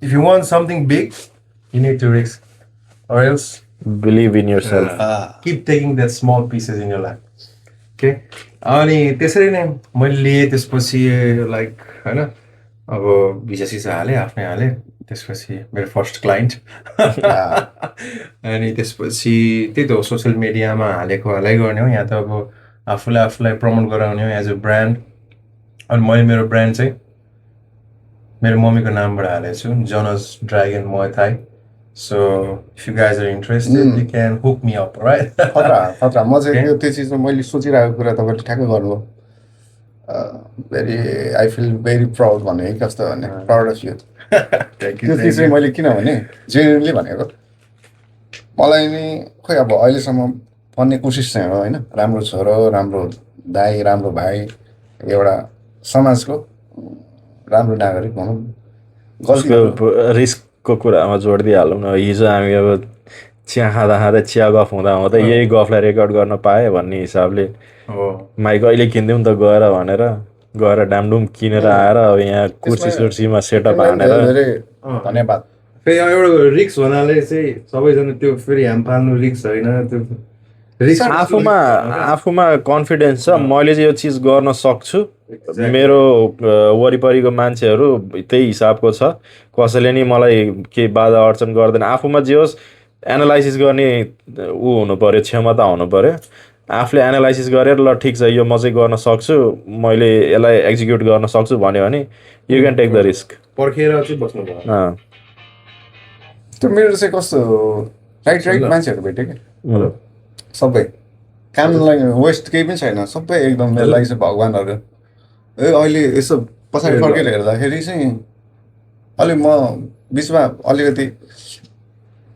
if you want something big you need to risk or else believe in your self keep taking that small pieces in your life okay अनि त्यसरी नै मैले लिएँ त्यसपछि लाइक होइन अब भिजा सिजा हालेँ आफ्नै हालेँ त्यसपछि मेरो फर्स्ट क्लाइन्ट अनि त्यसपछि त्यही त हो सोसियल मिडियामा हालै गर्ने हो यहाँ त अब आफूलाई प्रमोट गराउने हो एज अ ब्रान्ड अनि मैले मेरो ब्रान्ड चाहिँ मेरो मम्मीको नामबाट हालेको छु Jonas Dragon Muay thai so if you guys are interested you can hook me up right खतरा म चाहिँ त्यो चिजमा मैले सोचिरहेको कुरा तपाईँले ठ्याक्कै गर्नुभयो very I feel very proud भने कस्तो भने प्राउड अफ यु त्यो चिज चाहिँ मैले किनभने जेन्युनली भनेको मलाई नि खोइ अब अहिलेसम्म पढ्ने कोसिस चाहिँ हो होइन राम्रो छोरो राम्रो दाइ राम्रो भाइ एउटा समाजको राम्रो नागरिक भनौँ उसको रिस्कको कुरामा जोड दिइहालौँ न हिजो हामी अब चिया खाँदा चिया गफ हुँदा यही गफलाई रेकर्ड गर्न पाएँ भन्ने हिसाबले माइक अहिले किनिदिउँ त गएर डामडुम किनेर आएर अब यहाँ कुर्सीमा सेटअप हानेर धेरै धन्यवाद फेरि एउटा रिक्स भन्नाले चाहिँ सबैजना त्यो फेरि हाम पाल्नु रिक्स होइन त्यो रिक्स आफूमा कन्फिडेन्स छ मैले चाहिँ यो चिज गर्न सक्छु मेरो वरिपरिको मान्छेहरू त्यही हिसाबको छ कसैले नि मलाई केही बाधा अडचन गर्दैन आफूमा जे होस् एनालाइसिस गर्ने ऊ हुनु पऱ्यो, क्षमता हुनु पऱ्यो। आफूले एनालाइसिस गरेर ल ठिक छ यो म चाहिँ गर्न सक्छु, मैले यसलाई एक्जिक्युट गर्न सक्छु भन्यो भने you can take the risk. पर्खेर चाहिँ बस्नु भयो। त्यो मेरो चाहिँ कस्तो राइट मान्छेहरू भेट्यो क्या सबै कामलाई वेस्ट केही पनि छैन, सबै एकदम मेरो लागि चाहिँ भगवान्हरू। अहिले यसो पछाडि फर्केर हेर्दाखेरि चाहिँ अलिक म बिचमा अलिकति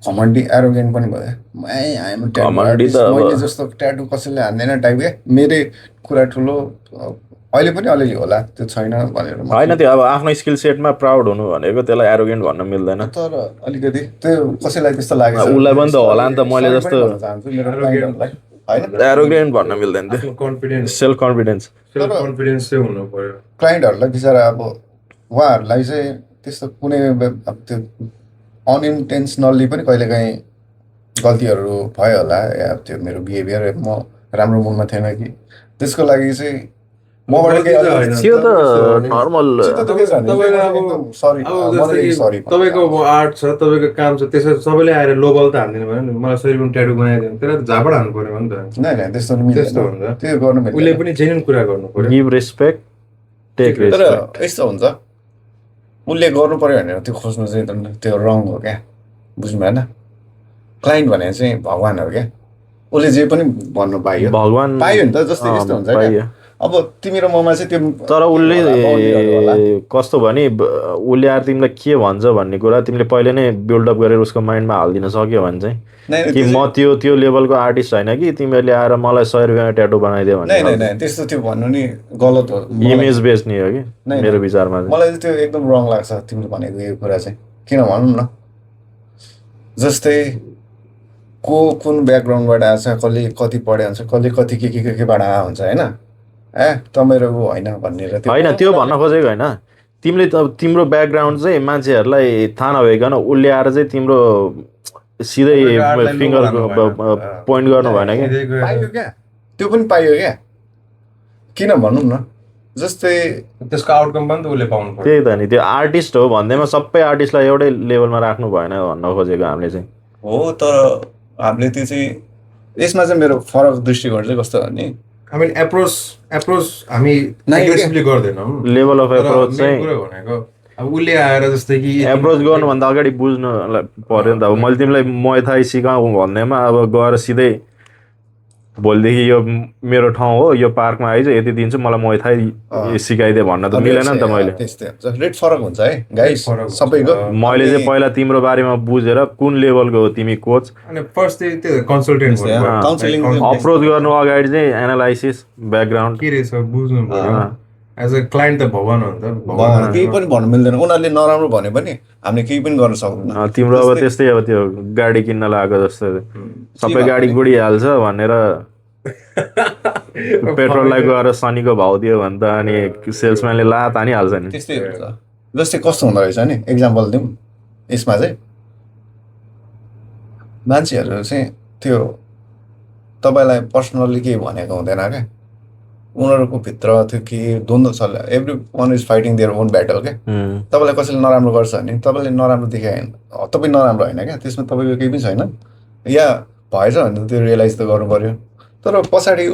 घमण्डी एरोगेन्ट पनि भयो। मैले जस्तो ट्याटु कसैले हान्दैन टाइप क्या, मेरै कुरा ठुलो अहिले पनि अलिअलि होला त्यो छैन भनेर होइन। त्यो अब आफ्नो स्किल सेटमा प्राउड हुनु भनेको त्यसलाई एरोगेन्ट भन्न मिल्दैन। तर अलिकति त्यो कसैलाई त्यस्तो लाग्छ उसलाई पनि त होला नि त, मैले जस्तो एरोगेन्ट भन्न मिल्दैन, त्यो कन्फिडेन्स सेल्फ कन्फिडेन्स चाहिँ हुनु पर्यो। क्लाइन्टहरूलाई बिचरा अब उहाँहरूलाई चाहिँ त्यस्तो कुनै अब त्यो अनइन्टेन्सनल्ली पनि कहिलेकाहीँ गल्तीहरू भयो होला, या त्यो मेरो बिहेभियर म राम्रो मुडमा थिएन कि त्यसको लागि चाहिँ मबाट त्यो त नर्मल। तपाईँको अब आर्ट छ, तपाईँको काम छ, त्यसमा सबैले आएर लोबल त हान्दिनु भयो नि, मलाई शरीरमा ट्याटु बनाइदिनु, त्यसलाई झापड हान्नु पर्यो नि त। नै त्यस्तो हुन्छ, त्यो गर्नु उसले पनि जेन्युन कुरा गर्नु पर्यो। गिभ रेस्पेक्ट, टेक तर रेस्पेक्ट। यस्तो हुन्छ उसले गर्नु पर्यो भनेर त्यो खोज्नु चाहिँ त्यो रङ हो क्या, बुझ्नु भएन। क्लाइन्ट भनेर चाहिँ भगवान् हो क्या, उसले जे पनि भन्नु पाइयो पाइयो नि त। जस्तै यस्तो हुन्छ क्या, अब तिमी र ममा चाहिँ त्यो तर उसले कस्तो भने उसले आएर तिमीलाई के भन्छ भन्ने कुरा तिमीले पहिले नै बिल्डअप गरेर उसको माइन्डमा हालिदिन सक्यो भने चाहिँ कि म त्यो लेभलको आर्टिस्ट होइन कि तिमीहरूले आएर मलाई 100 रुपियाँमा ट्याटु बनाइदियो भने। नै त्यस्तो त्यो भन्नु नि गलत हो, इमेज बेस्ड नि हो कि मेरो विचारमा। मलाई चाहिँ त्यो एकदम रङ लाग्छ तिमीले भनेको यो कुरा चाहिँ। किन भनौँ न, जस्तै को कुन ब्याकग्राउन्डबाट आएको छ, कसले कति पढे हुन्छ, कसले कति केबाट आएको हुन्छ होइन, मेरो ऊ होइन भनेर होइन त्यो भन्न खोजेको होइन। तिमीले त तिम्रो ब्याकग्राउन्ड चाहिँ मान्छेहरूलाई थाहा नभइकन उसले आएर चाहिँ तिम्रो सिधै फिङ्गर पोइन्ट गर्नु भएन कि। पाइयो क्या, त्यो पनि पाइयो क्या। किन भनौँ न, जस्तै त्यसको आउटकम पनि त उसले पाउनु पर्यो। त्यही त नि, त्यो आर्टिस्ट हो भन्दैमा सबै आर्टिस्टलाई एउटै लेभलमा राख्नु भएन भन्न खोजेको हामीले चाहिँ। हो, तर हामीले त्यो चाहिँ यसमा चाहिँ मेरो फरक दृष्टिकोण चाहिँ कस्तो भने हामी एप्रोच हामी एग्रेसिभली गर्दैनौँ। लेभल अफ एप्रोच चाहिँ भनेको अब उसले आएर जस्तै कि एप्रोच गर्नुभन्दा अगाडि बुझ्नु पर्यो नि त। अब मैले तिमीलाई मुay थाई सिकाउँ भन्दैमा अब गएर सिधै भोलिदेखि यो मेरो ठाउँ हो, यो पार्कमा आइज यति दिन्छु, मलाई मुay थाई सिकाइदिए भन्न त मिलेन नि त। मैले त्यस्तै हुन्छ, रेट फरक हुन्छ है गाइस सबैको। मैले चाहिँ पहिला तिम्रो बारेमा बुझेर कुन लेभलको हो तिमी कोच, अनि फर्स्ट त्यो कन्सल्टेन्ट काउन्सिलिङ अप्रोच गर्नु अगाडि चाहिँ एनालाइसिस ब्याकग्राउन्ड के रहेछ बुझ्नु पर्यो। एज अ क्लाइन्ट त भगवान हो नि त, भगवान केही पनि भन्नु मिल्दैन। उनीहरूले नराम्रो भन्यो भने हामीले केही पनि गर्न सक्दैनौँ। तिम्रो अब त्यस्तै अब त्यो गाडी किन्न लागेको जस्तो सबै गाडी गुडिहाल्छ भनेर पेट्रोललाई गएर शनिको भाउ दियो भने त अनि सेल्सम्यानले लात हानिहाल्छ नि। त्यस्तै हुन्छ। जस्तै कस्तो हुँदो रहेछ नि, एक्जाम्पल दिउँ यसमा चाहिँ मान्छेहरू चाहिँ त्यो तपाईँलाई पर्सनल्ली केही भनेको हुँदैन क्या, उनीहरूको भित्र त्यो के द्वन्द्व छ। Every one is fighting their own battle क्या। तपाईँलाई कसैले नराम्रो गर्छ भने तपाईँले नराम्रो देखायो भने तपाईँ नराम्रो होइन क्या, त्यसमा तपाईँको केही पनि छैन, या भएछ भने त्यो रियलाइज त गर्नु पऱ्यो। तर पछाडि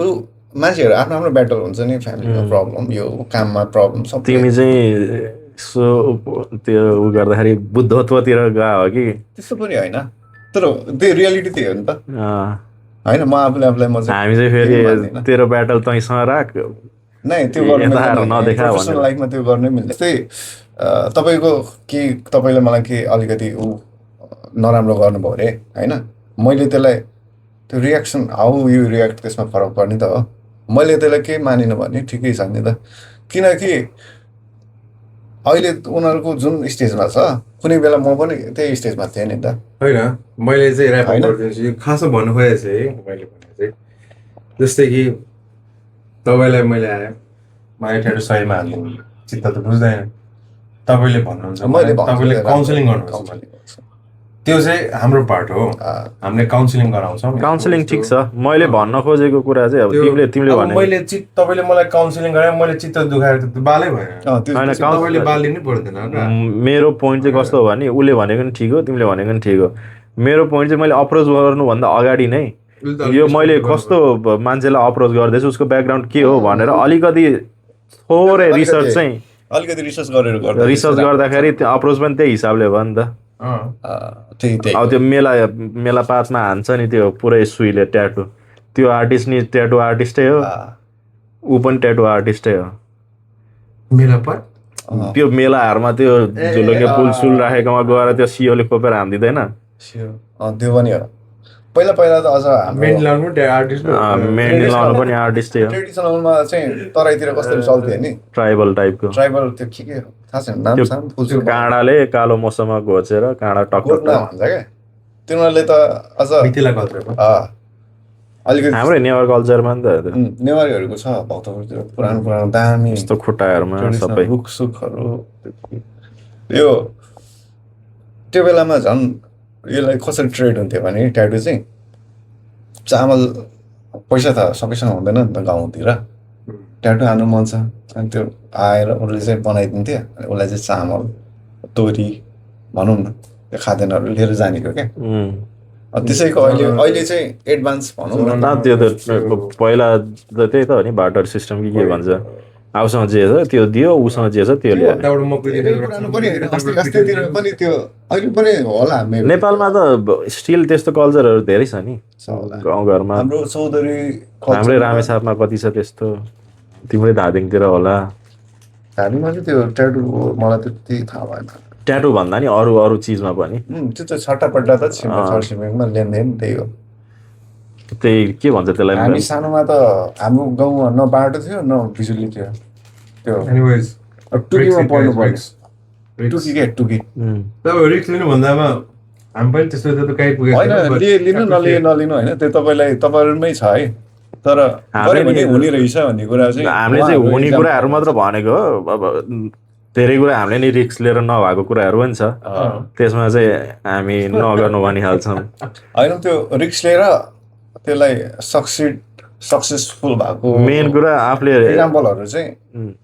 मान्छेहरू आफ्नो आफ्नो ब्याटल हुन्छ नि, फ्यामिलीमा प्रब्लम, यो काममा प्रब्लम सब। तिमी चाहिँ सो त्यो उ गर्दाखेरि बुद्धत्वतिर गयो हो कि त्यस्तो पनि होइन, तर त्यो रियालिटी त्यही हो नि त होइन। म आफूले आफूलाई म हामी चाहिँ फेरि तेरो ब्याटल तैसँग राख नै त्यो प्रोफेसनल लाइफमा त्यो गर्नै मिल्दैन। त्यस्तै तपाईँको के तपाईँले मलाई के अलिकति नराम्रो गर्नुभयो अरे होइन, मैले त्यसलाई त्यो रियाक्सन हाउ यु रियाक्ट त्यसमा फरक पर्ने त हो। मैले त्यसलाई केही मानिनँ भने ठिकै छ नि त, किनकि अहिले उनीहरूको जुन स्टेजमा छ कुनै बेला म पनि त्यही स्टेजमा थिएँ नि त होइन। मैले चाहिँ ऱ्याप गरिदिन्छु खासमा भन्नु खोजेको चाहिँ मैले भने चाहिँ जस्तै कि तपाईँलाई मैले आएँ मलाई ठ्याटो सहीमा हालिदिनु चित्त त बुझ्दैन, तपाईँले भन्नुहुन्छ, तपाईँले काउन्सिलिङ गर्नुहुन्छ, त्यो चाहिँ हाम्रो पार्ट हो, हामीले काउन्सिलिङ गराउँछौँ। काउन्सिलिङ ठिक छ, मैले भन्न खोजेको कुरा चाहिँ अब तिमीले भने मैले तपाईँले मलाई काउन्सिलिङ गरे मैले चित्त दुखाएर त बालै भएन, तपाईँले बाल लिनै पर्दैन। मेरो पोइन्ट चाहिँ कस्तो हो भने उसले भनेको नि ठिक हो, तिमीले भनेको नि ठिक हो। मेरो पोइन्ट चाहिँ मैले अप्रोच गर्नुभन्दा अगाडि नै यो मैले कस्तो मान्छेलाई अप्रोच गर्दैछु उसको ब्याकग्राउन्ड के हो भनेर अलिकति थोरै रिसर्च चाहिँ अलिकति रिसर्च गरेर गर्दा रिसर्च गर्दाखेरि त्यो अप्रोच पनि त्यही हिसाबले भयो नि त त्यही अब त्यो मेला पातमा हान्छ नि त्यो पुरै सुईले ट्याटु त्यो आर्टिस्ट नि ट्याटु आर्टिस्टै हो ऊ पनि ट्याटु आर्टिस्टै हो मेला पर त्यो मेलाहरूमा त्यो झुलुङ्गे पुलसुल राखेकोमा गएर त्यो सियोले खोपेर हान्दिँदैन त्यो पनि हो पहिला पहिला त अझ मेन लाउनु आर्टिस्ट मेन्डी लाउनु पनि आर्टिस्टै हो ट्रेडिसनलमा चाहिँ तराईतिर कस्तो चल्थ्यो नि ट्राइबल टाइपको ट्राइबल त्यो के थाहा छैन नाम साम त्यो काँडाले कालो मौसममा घोचेर काँडा टक्क भन्छ क्या तिनीहरूले त अझ मिथिला कल्चरको अलिकति हाम्रै नेवार कल्चरमा नि त नेवारीहरूको छ भक्तपुरतिर पुरानो पुरानो दामी यस्तो खुट्टाहरूमा सबै रुखसुखहरू यो त्यो बेलामा झन् यसलाई कसरी ट्रेड हुन्थ्यो भने ट्याटु चाहिँ चामल पैसा त सबैसँग हुँदैन नि त गाउँतिर ट्याटु हान्नु मन छ अनि त्यो आएर उसले चाहिँ बनाइदिन्थ्यो अनि उसलाई चाहिँ चामल तोरी भनौँ न त्यो खाद्यान्नहरू लिएर जानेको क्या त्यसैको अहिले चाहिँ एडभान्स भनौँ न त्यो त पहिला त त्यही त हो नि बाटर सिस्टम कि के भन्छ आफूसँग जे छ त्यो दियो उसँग जे छ त्यो ल्यायो पुरानो पनि अस्तितिर पनि त्यो अहिले पनि होला नेपालमा त स्टिल त्यस्तो कल्चरहरू धेरै छ नि गाउँघरमा हाम्रो चौधरी हाम्रै रामेछापमा कति छ त्यस्तो तिम्रै धादिङतिर होला धादिङमा चाहिँ त्यो ट्याटु मलाई त्यति थाहा भएन ट्याटु भन्दा नि अरू अरू चिजमा पनि त्यो त छट्टापट्टा त छरछिमेकमा लेनदेन त्यही हो त्यही के भन्छ त्यसलाई हामी सानोमा त हाम्रो गाउँमा न बाटो थियो न बिजुली थियो त्यो एनिवेज टुकीमा पढ्नु पर्ने टुकी के टुकी तपाईँ रिक्स लिनु भन्दामा हामी पनि त्यस्तो त कहीँ पुगेको होइन लिनु नलिनु होइन त्यो तपाईँहरूमै छ है तर गऱ्यो भने हुने रहेछ भन्ने कुरा चाहिँ हामीले चाहिँ हुने कुराहरू मात्र भनेको हो अब धेरै कुरा हामीले नि रिक्स लिएर नभएको कुराहरू पनि छ त्यसमा चाहिँ हामी नगर्नु भनिहाल्छौँ होइन त्यो रिक्स लिएर त्यसलाई सक्सेसफुल भएको मेन कुरा आफूले इक्जाम्पलहरू चाहिँ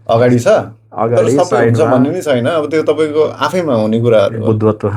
अगाडि छ अगाडि सबै हुन्छ भन्ने नि छैन अब त्यो तपाईँको आफैमा हुने कुराहरू बुद्धत्व